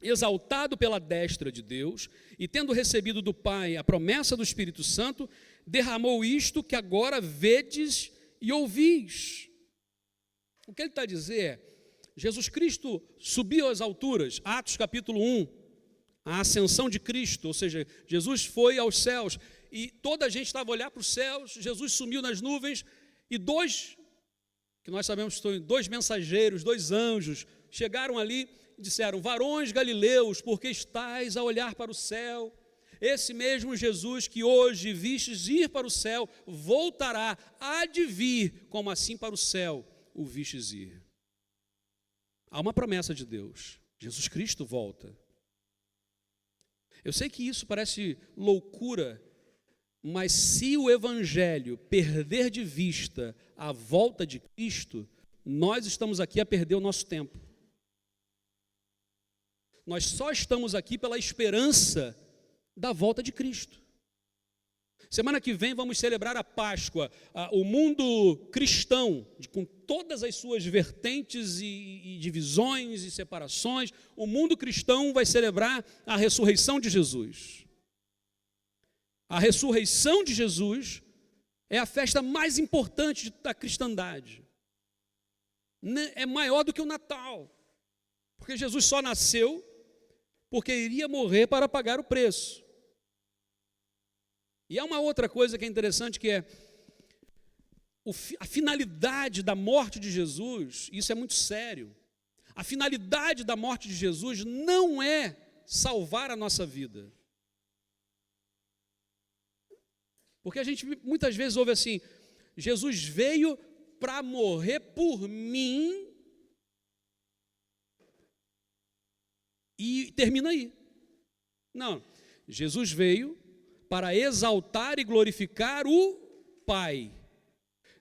exaltado pela destra de Deus, e tendo recebido do Pai a promessa do Espírito Santo, derramou isto que agora vedes e ouvis. O que ele está a dizer é, Jesus Cristo subiu às alturas, Atos capítulo 1, a ascensão de Cristo, ou seja, Jesus foi aos céus, e toda a gente estava a olhar para os céus, Jesus sumiu nas nuvens, e que nós sabemos que são dois mensageiros, dois anjos, chegaram ali e disseram, varões galileus, porque estáis a olhar para o céu? Esse mesmo Jesus que hoje vistes ir para o céu, voltará, há de vir, como assim para o céu o vistes ir. Há uma promessa de Deus, Jesus Cristo volta. Eu sei que isso parece loucura, mas se o Evangelho perder de vista a volta de Cristo, nós estamos aqui a perder o nosso tempo. Nós só estamos aqui pela esperança da volta de Cristo. Semana que vem vamos celebrar a Páscoa. O mundo cristão, com todas as suas vertentes e divisões e separações, o mundo cristão vai celebrar a ressurreição de Jesus. A ressurreição de Jesus é a festa mais importante da cristandade. É maior do que o Natal, porque Jesus só nasceu porque iria morrer para pagar o preço. E há uma outra coisa que é interessante, que é a finalidade da morte de Jesus. Isso é muito sério. A finalidade da morte de Jesus não é salvar a nossa vida. Porque a gente muitas vezes ouve assim, Jesus veio para morrer por mim e termina aí. Não, Jesus veio para exaltar e glorificar o Pai.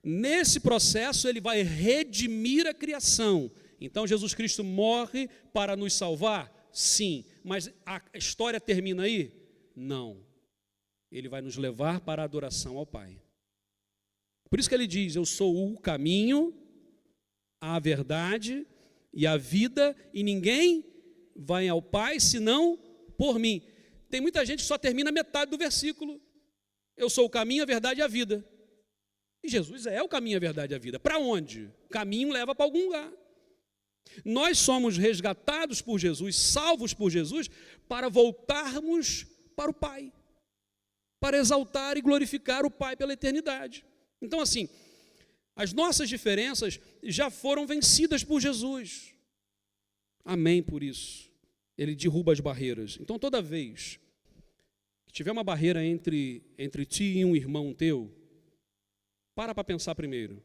Nesse processo ele vai redimir a criação Então Jesus Cristo morre para nos salvar? Sim. Mas a história termina aí? Não. Ele vai nos levar para a adoração ao Pai. Por isso que ele diz, eu sou o caminho, a verdade e a vida, e ninguém vai ao Pai senão por mim. Tem muita gente que só termina metade do versículo. Eu sou o caminho, a verdade e a vida. E Jesus é o caminho, a verdade e a vida. Para onde? O caminho leva para algum lugar. Nós somos resgatados por Jesus, salvos por Jesus, para voltarmos para o Pai, para exaltar e glorificar o Pai pela eternidade. Então, assim, as nossas diferenças já foram vencidas por Jesus. Amém por isso. Ele derruba as barreiras. Então, toda vez que tiver uma barreira entre ti e um irmão teu, para pensar primeiro.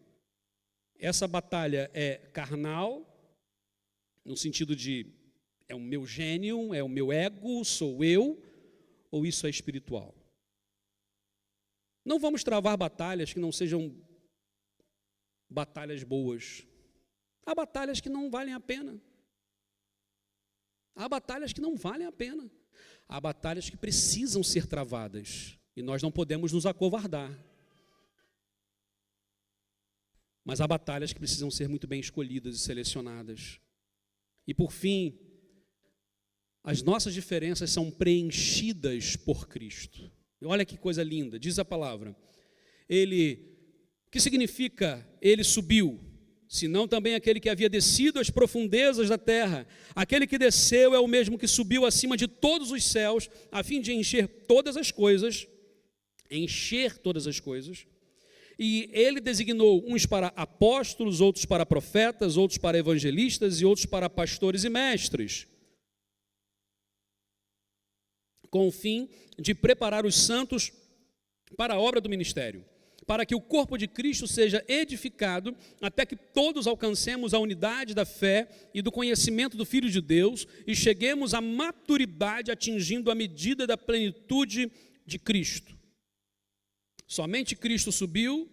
Essa batalha é carnal, no sentido de é o meu gênio, é o meu ego, sou eu, ou isso é espiritual? Não vamos travar batalhas que não sejam batalhas boas. Há batalhas que não valem a pena. Há batalhas que não valem a pena. Há batalhas que precisam ser travadas. E nós não podemos nos acovardar. Mas há batalhas que precisam ser muito bem escolhidas e selecionadas. E por fim, as nossas diferenças são preenchidas por Cristo. Olha que coisa linda, diz a palavra. O que significa ele subiu? Senão também aquele que havia descido às profundezas da terra. Aquele que desceu é o mesmo que subiu acima de todos os céus, a fim de encher todas as coisas. E ele designou uns para apóstolos, outros para profetas, outros para evangelistas e outros para pastores e mestres, com o fim de preparar os santos para a obra do ministério, para que o corpo de Cristo seja edificado até que todos alcancemos a unidade da fé e do conhecimento do Filho de Deus e cheguemos à maturidade, atingindo a medida da plenitude de Cristo. Somente Cristo subiu,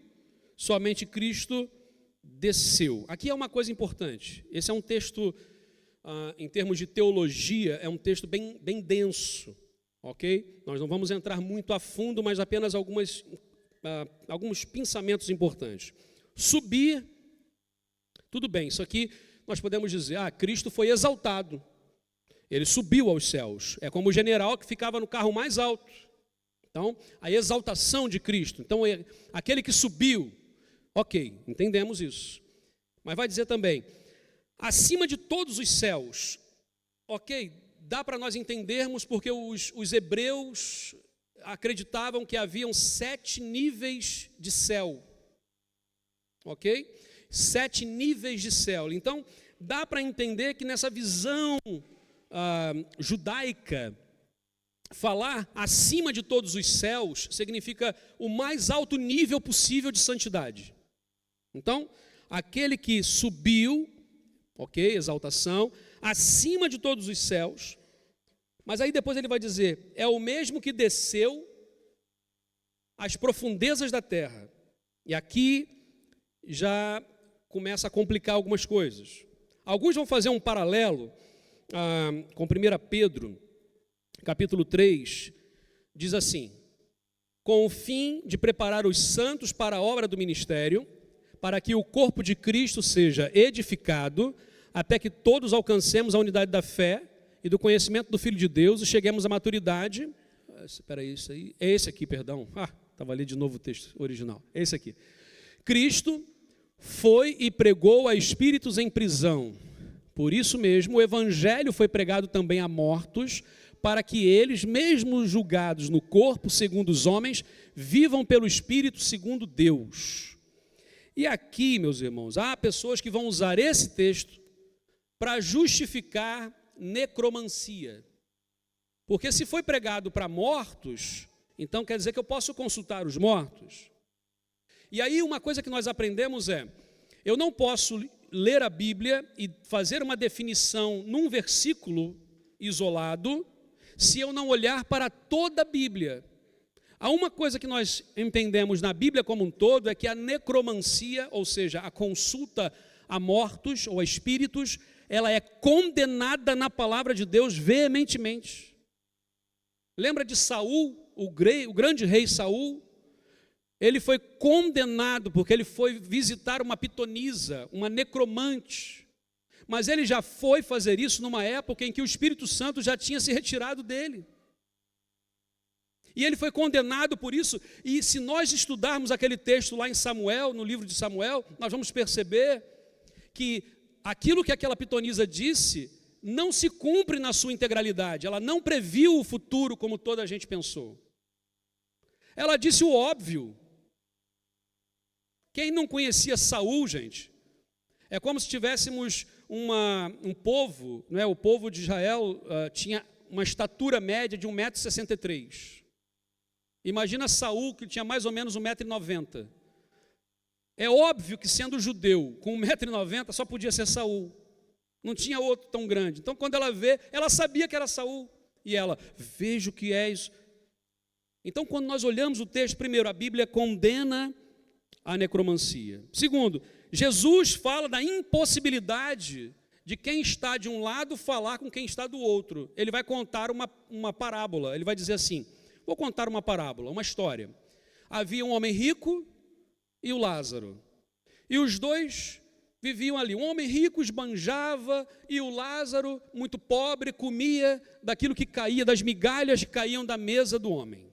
somente Cristo desceu. Aqui é uma coisa importante. Esse é um texto, em termos de teologia, é um texto bem denso, ok? Nós não vamos entrar muito a fundo, mas apenas alguns pensamentos importantes. Subir, tudo bem, isso aqui nós podemos dizer, Cristo foi exaltado. Ele subiu aos céus. É como o general que ficava no carro mais alto. Então, a exaltação de Cristo. Então, aquele que subiu, ok, entendemos isso. Mas vai dizer também, acima de todos os céus, ok, dá para nós entendermos porque os hebreus acreditavam que haviam 7 níveis de céu, ok? 7 níveis de céu. Então, dá para entender que nessa visão judaica, falar acima de todos os céus significa o mais alto nível possível de santidade. Então, aquele que subiu, ok, exaltação, acima de todos os céus, mas aí depois ele vai dizer, é o mesmo que desceu às profundezas da terra. E aqui já começa a complicar algumas coisas. Alguns vão fazer um paralelo com 1 Pedro, capítulo 3, diz assim, com o fim de preparar os santos para a obra do ministério, para que o corpo de Cristo seja edificado, até que todos alcancemos a unidade da fé e do conhecimento do Filho de Deus e cheguemos à maturidade. Espera aí, isso aí. É esse aqui, perdão. Estava ali de novo o texto original. É esse aqui. Cristo foi e pregou a espíritos em prisão. Por isso mesmo, o evangelho foi pregado também a mortos, para que eles, mesmo julgados no corpo segundo os homens, vivam pelo Espírito segundo Deus. E aqui, meus irmãos, há pessoas que vão usar esse texto para justificar necromancia. Porque se foi pregado para mortos, então quer dizer que eu posso consultar os mortos. E aí uma coisa que nós aprendemos é, eu não posso ler a Bíblia e fazer uma definição num versículo isolado, se eu não olhar para toda a Bíblia. Há uma coisa que nós entendemos na Bíblia como um todo, é que a necromancia, ou seja, a consulta a mortos ou a espíritos, ela é condenada na palavra de Deus veementemente. Lembra de Saul, o grande rei Saul? Ele foi condenado porque ele foi visitar uma pitonisa, uma necromante. Mas ele já foi fazer isso numa época em que o Espírito Santo já tinha se retirado dele. E ele foi condenado por isso. E se nós estudarmos aquele texto lá em Samuel, no livro de Samuel, nós vamos perceber que aquilo que aquela pitonisa disse não se cumpre na sua integralidade. Ela não previu o futuro como toda a gente pensou. Ela disse o óbvio. Quem não conhecia Saul, gente, é como se tivéssemos um povo, não é? O povo de Israel tinha uma estatura média de 1,63 m. Imagina Saul, que tinha mais ou menos 1,90 m. É óbvio que, sendo judeu, com 1,90 m, só podia ser Saul. Não tinha outro tão grande. Então, quando ela vê, ela sabia que era Saul. E ela, vejo que és. Então, quando nós olhamos o texto, primeiro, a Bíblia condena a necromancia. Segundo, Jesus fala da impossibilidade de quem está de um lado falar com quem está do outro. Ele vai contar uma parábola. Ele vai dizer assim, vou contar uma parábola, uma história. Havia um homem rico e o Lázaro. E os dois viviam ali. Um homem rico esbanjava e o Lázaro, muito pobre, comia daquilo que caía, das migalhas que caíam da mesa do homem.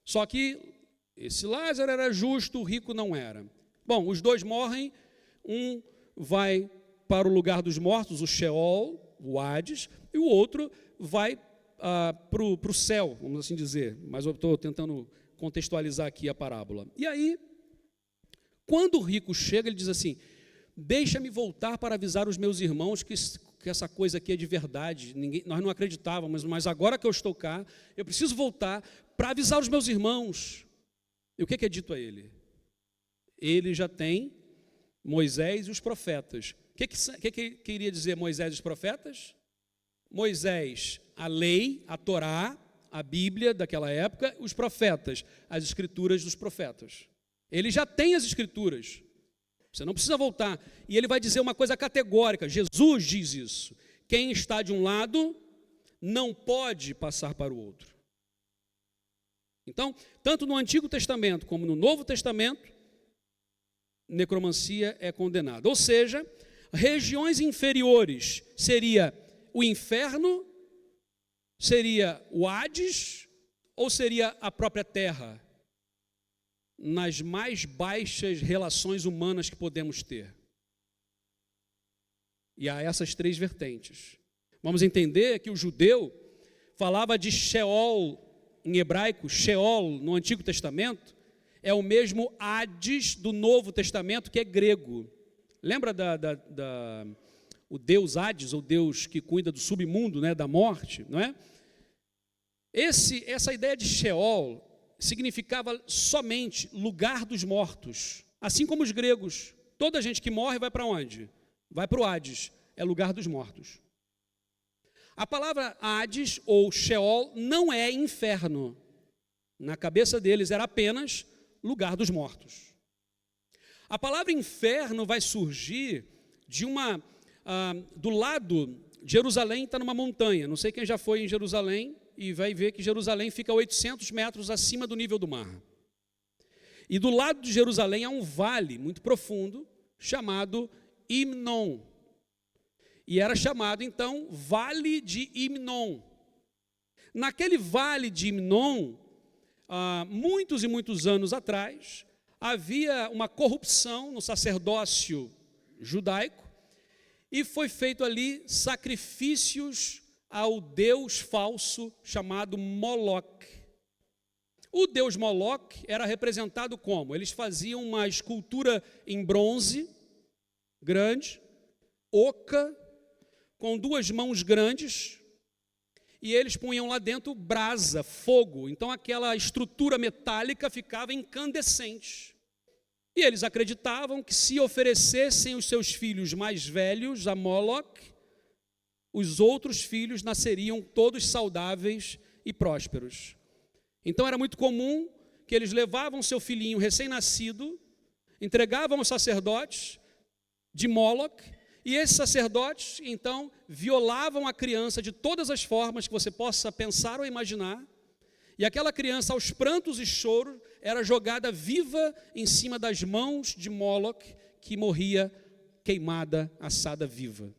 Só que esse Lázaro era justo, o rico não era. Bom, os dois morrem, um vai para o lugar dos mortos, o Sheol, o Hades, e o outro vai para o céu, vamos assim dizer. Mas eu estou tentando contextualizar aqui a parábola. E aí, quando o rico chega, ele diz assim, deixa-me voltar para avisar os meus irmãos que essa coisa aqui é de verdade. Nós não acreditávamos, mas agora que eu estou cá, eu preciso voltar para avisar os meus irmãos. E o que é dito a ele? Ele já tem Moisés e os profetas. O que queria dizer Moisés e os profetas? Moisés, a lei, a Torá, a Bíblia daquela época, os profetas, as escrituras dos profetas. Ele já tem as escrituras. Você não precisa voltar. E ele vai dizer uma coisa categórica. Jesus diz isso. Quem está de um lado não pode passar para o outro. Então, tanto no Antigo Testamento como no Novo Testamento, necromancia é condenada. Ou seja, regiões inferiores seria o inferno, seria o Hades, ou seria a própria terra, nas mais baixas relações humanas que podemos ter. E há essas três vertentes. Vamos entender que o judeu falava de Sheol, em hebraico, Sheol, no Antigo Testamento, é o mesmo Hades do Novo Testamento, que é grego. Lembra o Deus Hades, ou Deus que cuida do submundo, né, da morte, não é? Essa ideia de Sheol significava somente lugar dos mortos, assim como os gregos. Toda gente que morre vai para onde? Vai para o Hades, é lugar dos mortos. A palavra Hades ou Sheol não é inferno. Na cabeça deles era apenas lugar dos mortos. A palavra inferno vai surgir do lado de Jerusalém, está numa montanha. Não sei quem já foi em Jerusalém e vai ver que Jerusalém fica a 800 metros acima do nível do mar. E do lado de Jerusalém há um vale muito profundo chamado Himnon. E era chamado, então, Vale de Himnon. Naquele Vale de Himnon, muitos e muitos anos atrás, havia uma corrupção no sacerdócio judaico e foi feito ali sacrifícios ao deus falso chamado Moloque. O deus Moloque era representado como? Eles faziam uma escultura em bronze, grande, oca, com duas mãos grandes, e eles punham lá dentro brasa, fogo. Então aquela estrutura metálica ficava incandescente. E eles acreditavam que se oferecessem os seus filhos mais velhos a Moloque, os outros filhos nasceriam todos saudáveis e prósperos. Então era muito comum que eles levavam seu filhinho recém-nascido, entregavam aos sacerdotes, de Moloque, e esses sacerdotes, então, violavam a criança de todas as formas que você possa pensar ou imaginar, e aquela criança, aos prantos e choros, era jogada viva em cima das mãos de Moloque, que morria queimada, assada viva.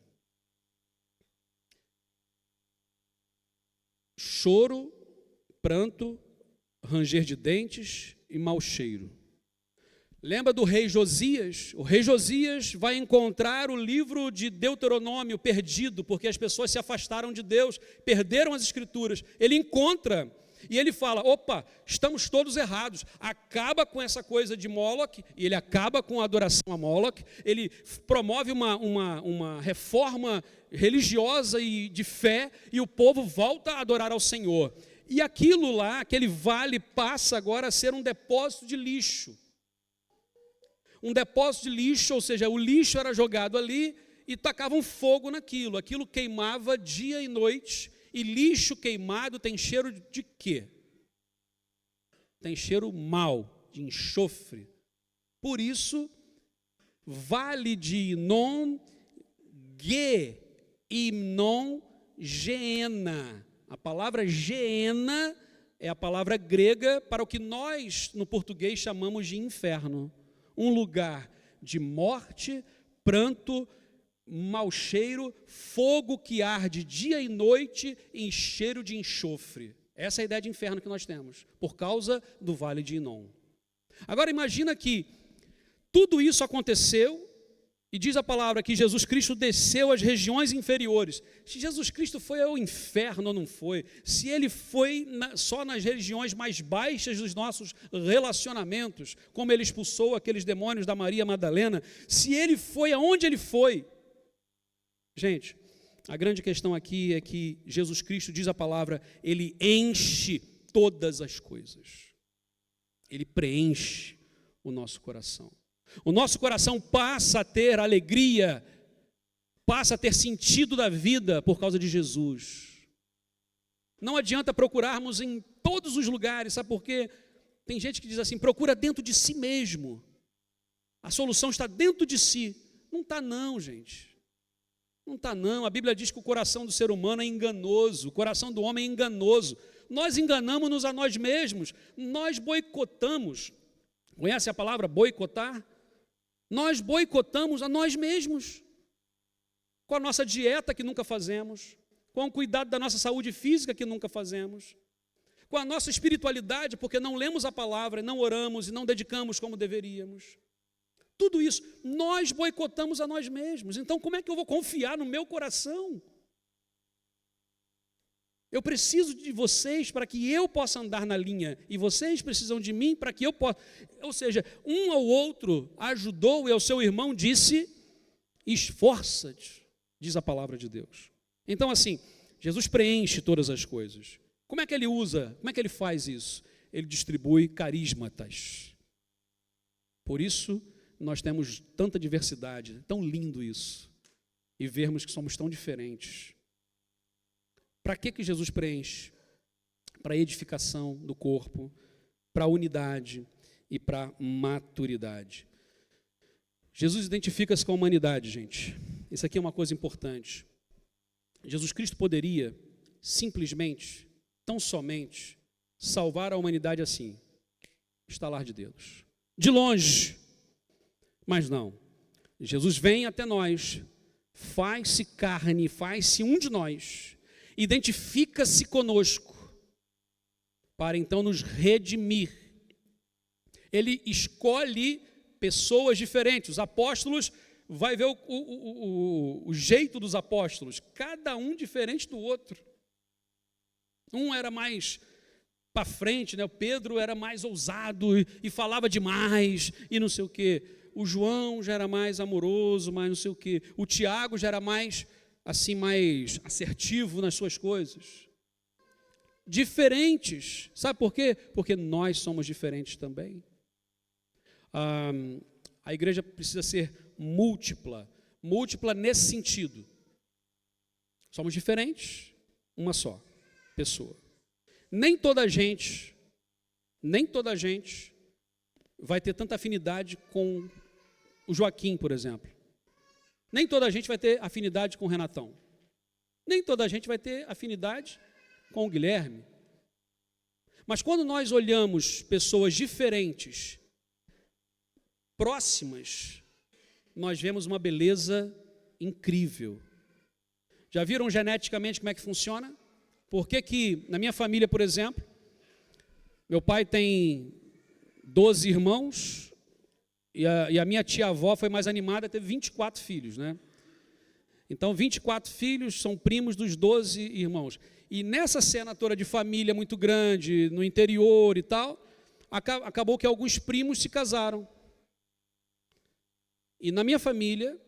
Choro, pranto, ranger de dentes e mau cheiro. Lembra do rei Josias? O rei Josias vai encontrar o livro de Deuteronômio perdido, porque as pessoas se afastaram de Deus, perderam as escrituras. Ele encontra e ele fala, opa, estamos todos errados, acaba com essa coisa de Moloque, e ele acaba com a adoração a Moloque, ele promove uma reforma religiosa e de fé, e o povo volta a adorar ao Senhor. E aquilo lá, aquele vale, passa agora a ser um depósito de lixo. Um depósito de lixo, ou seja, o lixo era jogado ali e tacavam fogo naquilo. Aquilo queimava dia e noite. E lixo queimado tem cheiro de quê? Tem cheiro mau, de enxofre. Por isso, vale de Inom, Imnon, Geena. A palavra Geena é a palavra grega para o que nós, no português, chamamos de inferno. Um lugar de morte, pranto, mau cheiro, fogo que arde dia e noite em cheiro de enxofre. Essa é a ideia de inferno que nós temos, por causa do vale de Inom. Agora imagina que tudo isso aconteceu, e diz a palavra que Jesus Cristo desceu às regiões inferiores. Se Jesus Cristo foi ao inferno ou não foi, se ele foi só nas regiões mais baixas dos nossos relacionamentos, como ele expulsou aqueles demônios da Maria Madalena, se ele foi aonde ele foi. Gente, a grande questão aqui é que Jesus Cristo, diz a palavra, ele enche todas as coisas. Ele preenche o nosso coração. O nosso coração passa a ter alegria, passa a ter sentido da vida por causa de Jesus. Não adianta procurarmos em todos os lugares, sabe por quê? Tem gente que diz assim, procura dentro de si mesmo. A solução está dentro de si. Não está não, gente. Não está não. A Bíblia diz que o coração do ser humano é enganoso, o coração do homem é enganoso. Nós enganamos-nos a nós mesmos, nós boicotamos. Conhece a palavra boicotar? Nós boicotamos a nós mesmos, com a nossa dieta que nunca fazemos, com o cuidado da nossa saúde física que nunca fazemos, com a nossa espiritualidade, porque não lemos a palavra, não oramos e não dedicamos como deveríamos. Tudo isso, nós boicotamos a nós mesmos. Então, como é que eu vou confiar no meu coração? Eu preciso de vocês para que eu possa andar na linha, e vocês precisam de mim para que eu possa. Ou seja, um ao outro ajudou e ao seu irmão disse, esforça-te, diz a palavra de Deus. Então assim, Jesus preenche todas as coisas. Como é que ele usa, como é que ele faz isso? Ele distribui carismatas. Por isso, nós temos tanta diversidade, tão lindo isso, e vermos que somos tão diferentes. Para que Jesus preenche? Para a edificação do corpo, para a unidade e para a maturidade. Jesus identifica-se com a humanidade, gente. Isso aqui é uma coisa importante. Jesus Cristo poderia simplesmente, tão somente, salvar a humanidade assim, estalar de dedos, de longe. Mas não. Jesus vem até nós, faz-se carne, faz-se um de nós, identifica-se conosco, para então nos redimir. Ele escolhe pessoas diferentes. Os apóstolos, vai ver o jeito dos apóstolos, cada um diferente do outro. Um era mais para frente, né? O Pedro era mais ousado e falava demais e não sei o quê. O João já era mais amoroso, mais não sei o quê. O Tiago já era mais assim, mais assertivo nas suas coisas. Diferentes. Sabe por quê? Porque nós somos diferentes também. A igreja precisa ser múltipla. Múltipla nesse sentido. Somos diferentes, uma só pessoa. Nem toda gente vai ter tanta afinidade com o Joaquim, por exemplo. Nem toda a gente vai ter afinidade com o Renatão. Nem toda a gente vai ter afinidade com o Guilherme. Mas quando nós olhamos pessoas diferentes, próximas, nós vemos uma beleza incrível. Já viram geneticamente como é que funciona? Por que na minha família, por exemplo, meu pai tem 12 irmãos e a minha tia-avó foi mais animada, teve 24 filhos, né? Então, 24 filhos são primos dos 12 irmãos. E nessa cena toda de família muito grande, no interior e tal, acabou que alguns primos se casaram. E na minha família,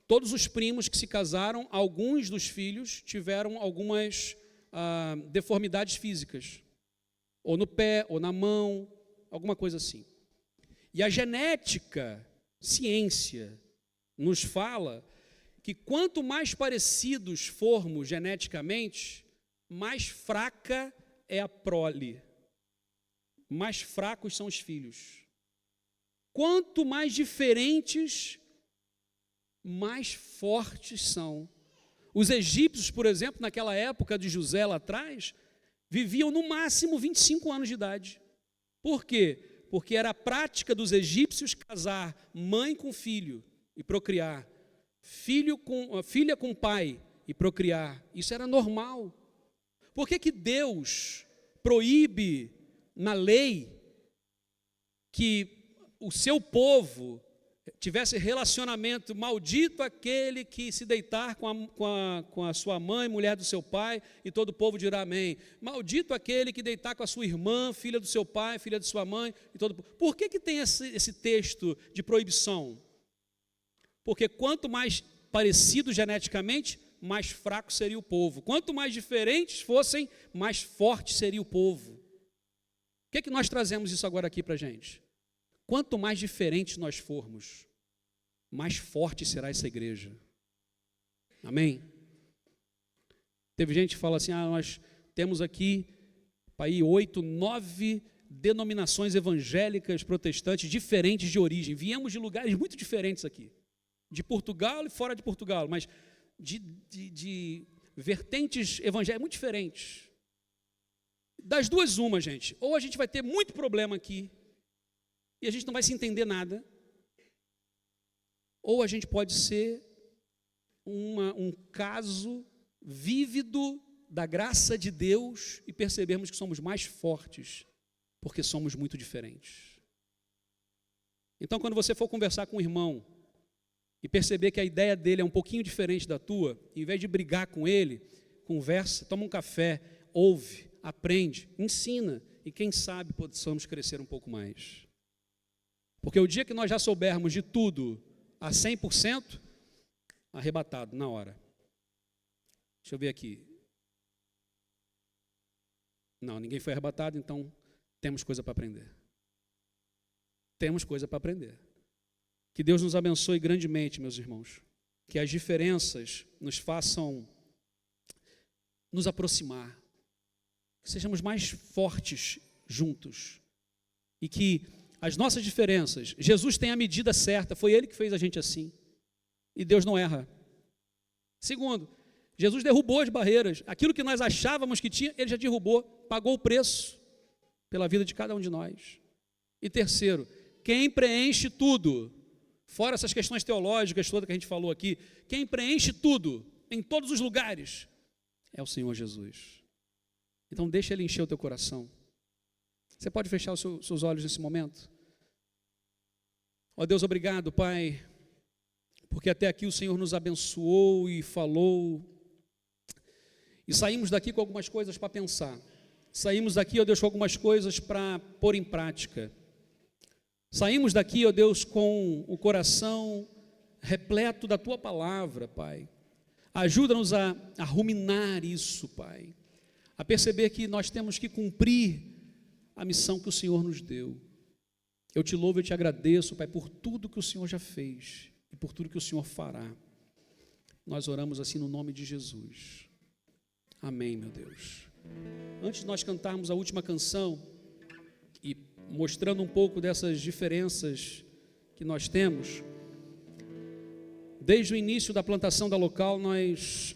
todos os primos que se casaram, alguns dos filhos tiveram algumas deformidades físicas. Ou no pé, ou na mão, alguma coisa assim. E a genética, ciência, nos fala que quanto mais parecidos formos geneticamente, mais fraca é a prole, mais fracos são os filhos. Quanto mais diferentes, mais fortes são. Os egípcios, por exemplo, naquela época de José lá atrás, viviam no máximo 25 anos de idade. Por quê? Porque era a prática dos egípcios casar mãe com filho e procriar, filha com pai e procriar. Isso era normal. Por que Deus proíbe na lei que o seu povo tivesse relacionamento? Maldito aquele que se deitar com a sua mãe, mulher do seu pai, e todo o povo dirá amém. Maldito aquele que deitar com a sua irmã, filha do seu pai, filha de sua mãe, e todo o povo. Por que tem esse texto de proibição? Porque quanto mais parecido geneticamente, mais fraco seria o povo. Quanto mais diferentes fossem, mais forte seria o povo. O que nós trazemos isso agora aqui para a gente? Quanto mais diferentes nós formos, mais forte será essa igreja. Amém? Teve gente que fala assim, nós temos aqui, aí 8, 9 denominações evangélicas protestantes diferentes de origem. Viemos de lugares muito diferentes aqui. De Portugal e fora de Portugal, mas de vertentes evangélicas muito diferentes. Das duas uma, gente. Ou a gente vai ter muito problema aqui, e a gente não vai se entender nada, ou a gente pode ser um caso vívido da graça de Deus e percebermos que somos mais fortes, porque somos muito diferentes. Então, quando você for conversar com um irmão e perceber que a ideia dele é um pouquinho diferente da tua, em vez de brigar com ele, conversa, toma um café, ouve, aprende, ensina, e quem sabe possamos crescer um pouco mais. Porque o dia que nós já soubermos de tudo a 100%, arrebatado na hora. Deixa eu ver aqui. Não, ninguém foi arrebatado, então temos coisa para aprender. Temos coisa para aprender. Que Deus nos abençoe grandemente, meus irmãos. Que as diferenças nos façam nos aproximar. Que sejamos mais fortes juntos. E que as nossas diferenças, Jesus tem a medida certa, foi Ele que fez a gente assim. E Deus não erra. Segundo, Jesus derrubou as barreiras. Aquilo que nós achávamos que tinha, Ele já derrubou, pagou o preço pela vida de cada um de nós. E terceiro, quem preenche tudo, fora essas questões teológicas todas que a gente falou aqui, quem preenche tudo, em todos os lugares, é o Senhor Jesus. Então deixa Ele encher o teu coração. Você pode fechar os seus olhos nesse momento? Ó Deus, obrigado, Pai, porque até aqui o Senhor nos abençoou e falou, e saímos daqui com algumas coisas para pensar, saímos daqui, ó Deus, com algumas coisas para pôr em prática, saímos daqui, ó Deus, com o coração repleto da Tua palavra, Pai. Ajuda-nos a ruminar isso, Pai, a perceber que nós temos que cumprir a missão que o Senhor nos deu. Eu te louvo e te agradeço, Pai, por tudo que o Senhor já fez e por tudo que o Senhor fará. Nós oramos assim no nome de Jesus. Amém, meu Deus. Antes de nós cantarmos a última canção e mostrando um pouco dessas diferenças que nós temos, desde o início da plantação da local, nós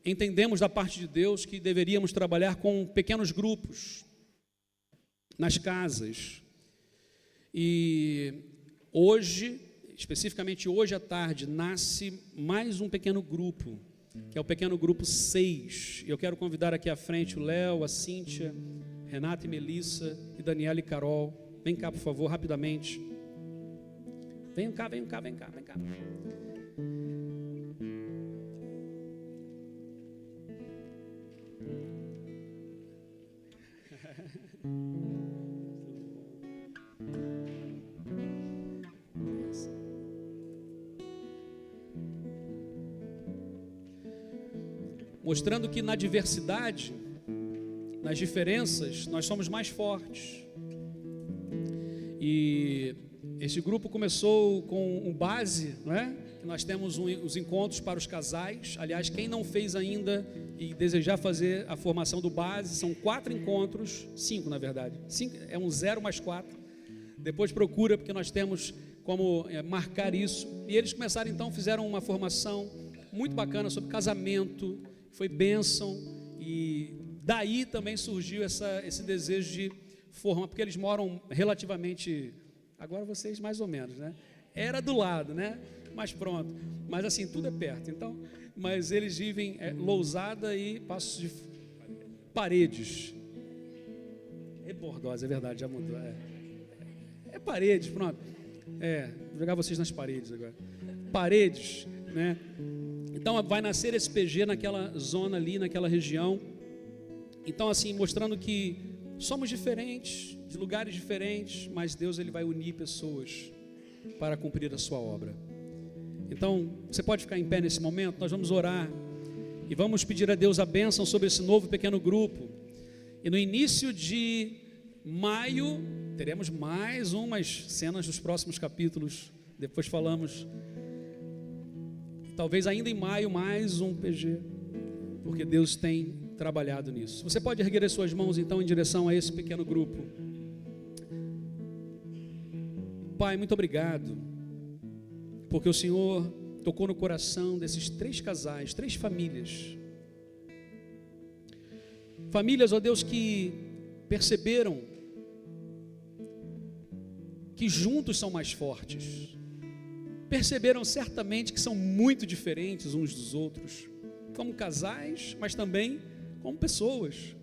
entendemos da parte de Deus que deveríamos trabalhar com pequenos grupos nas casas. E hoje, especificamente hoje à tarde, nasce mais um pequeno grupo, que é o pequeno grupo 6. Eu quero convidar aqui à frente o Léo, a Cíntia, Renata e Melissa, e Daniela e Carol. Vem cá, por favor, rapidamente. Vem cá. Mostrando que na diversidade, nas diferenças, nós somos mais fortes. E esse grupo começou com um base, não é? Nós temos os encontros para os casais. Aliás, quem não fez ainda e desejar fazer a formação do base, são 4 encontros, 5 na verdade, 5, é um 0 mais 4. Depois procura, porque nós temos como marcar isso. E eles começaram então, fizeram uma formação muito bacana sobre casamento, foi bênção, e daí também surgiu esse desejo de formar, porque eles moram relativamente, agora vocês mais ou menos, né? Era do lado, né? Mas pronto, mas assim, tudo é perto, então, mas eles vivem Lousada e Passos de Paredes. É Bordosa, é verdade, já mudou, é Paredes, pronto, vou jogar vocês nas paredes agora, Paredes, né? Então vai nascer esse PG naquela zona ali, naquela região. Então assim, mostrando que somos diferentes, de lugares diferentes, mas Deus ele vai unir pessoas para cumprir a sua obra. Então, você pode ficar em pé nesse momento, nós vamos orar e vamos pedir a Deus a bênção sobre esse novo pequeno grupo. E no início de maio, teremos mais umas cenas dos próximos capítulos, depois falamos. Talvez ainda em maio, mais um PG, porque Deus tem trabalhado nisso. Você pode erguer as suas mãos então em direção a esse pequeno grupo. Pai, muito obrigado, porque o Senhor tocou no coração desses 3 casais, 3 famílias. Famílias, ó Deus, que perceberam que juntos são mais fortes. Perceberam certamente que são muito diferentes uns dos outros, como casais, mas também como pessoas.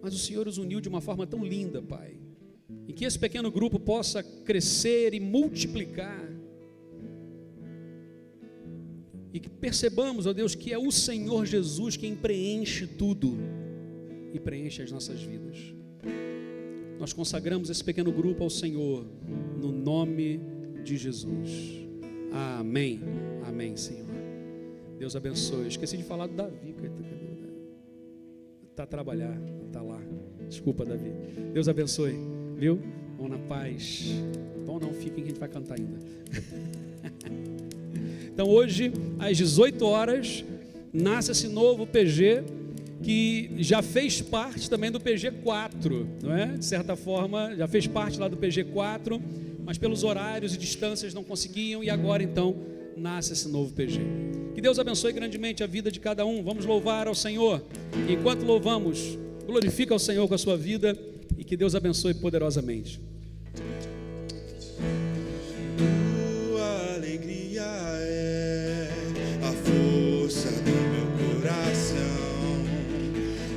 Mas o Senhor os uniu de uma forma tão linda, Pai, e que esse pequeno grupo possa crescer e multiplicar, e que percebamos, ó Deus, que é o Senhor Jesus quem preenche tudo e preenche as nossas vidas. Nós consagramos esse pequeno grupo ao Senhor, no nome de Jesus. Amém. Amém, Senhor. Deus abençoe. Esqueci de falar do Davi. Está a trabalhar, está lá. Desculpa, Davi. Deus abençoe, viu? Vão na paz. Bom, não fiquem que a gente vai cantar ainda. Então hoje, às 18 horas, nasce esse novo PG, que já fez parte também do PG4, não é? De certa forma, já fez parte lá do PG4, mas pelos horários e distâncias não conseguiam, e agora então nasce esse novo PG. Que Deus abençoe grandemente a vida de cada um. Vamos louvar ao Senhor. E enquanto louvamos, glorifica ao Senhor com a sua vida, e que Deus abençoe poderosamente. Tua alegria é a força do meu coração.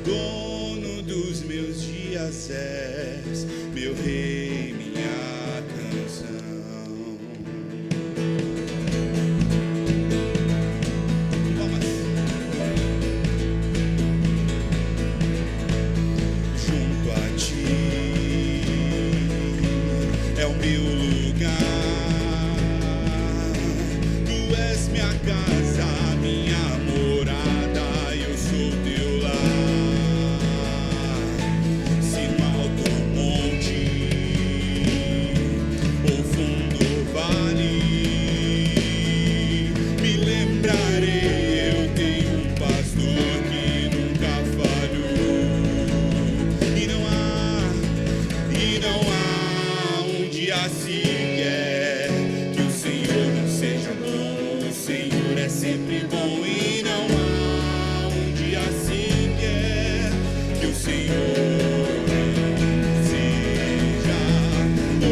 Dono dos meus dias és meu rei, minha canção. Junto a ti sempre bom e não há um dia sequer que o Senhor seja bom.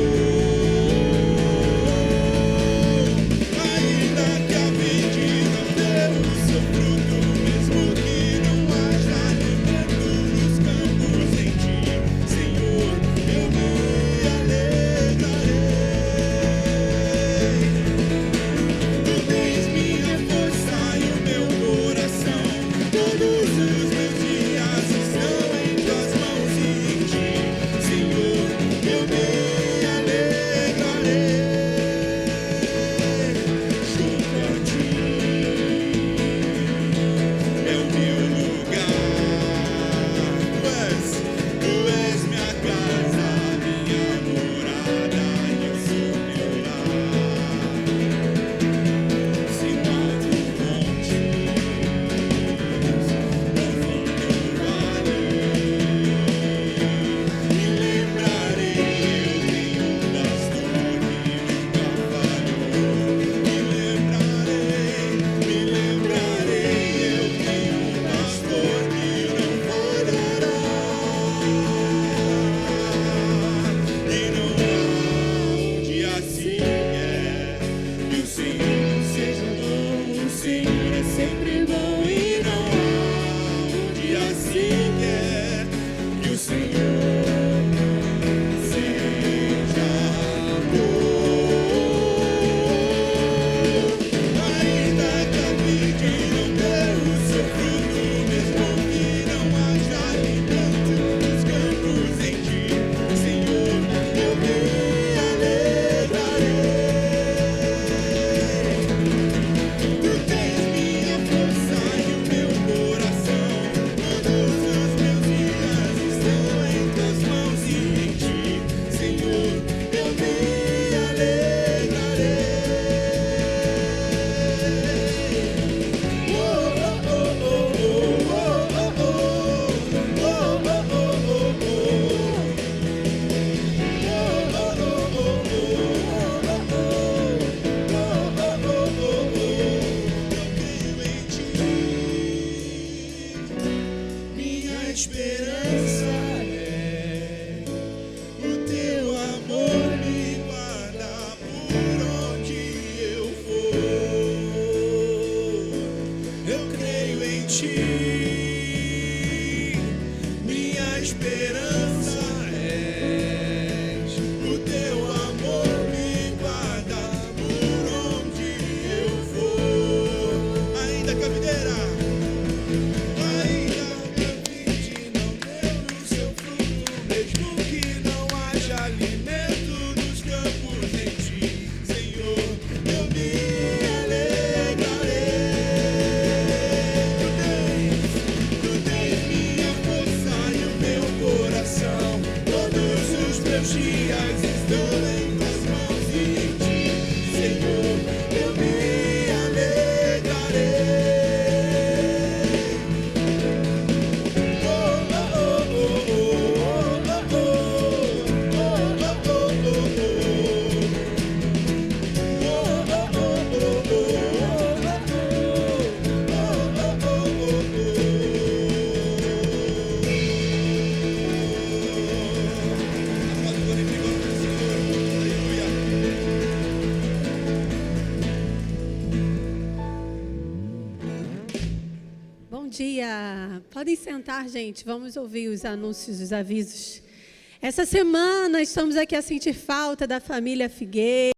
Ainda que a vide não dê o seu fruto, mesmo que não haja alimento nos campos em ti, Senhor, eu me alegrarei. Tu tens minha força e o meu coração, todos os meus dias estão em tuas mãos e em ti, Senhor, eu me alegrarei. Junto a ti é o meu lugar. Tu és minha casa, minha morada, e eu sou teu lar. Se mato montes, no fim do vale, me lembrarei, eu tenho um pastor que nunca falhou. Me lembrarei, eu tenho um pastor que não falhará. E não há um dia sequer que o Senhor seja bom. O Senhor é sempre bom e não há um dia sequer que o Senhor seja bom. Ainda que a vide não dê o seu fruto, mesmo que não haja alimento nos campos em ti, Senhor, eu me alegrarei. Tu tens minha força e o meu coração, todos os meus dias estão em tuas mãos e em ti, Senhor, eu me alegrarei. Minha esperança é o teu amor me guarda por onde eu for. Eu creio em ti. Minha esperança é o teu amor me guarda por onde eu for. Ainda que a videira, ainda que a vide não dê o seu fruto, mesmo que não haja alimento nos campos em ti, Senhor, eu me alegrarei. Tu tens minha força e o meu coração, todos os meus dias estão em tuas mãos e em ti, Senhor, eu me alegrarei. Bom dia. Podem sentar, gente. Vamos ouvir os anúncios, os avisos. Essa semana estamos aqui a sentir falta da família Figueiredo.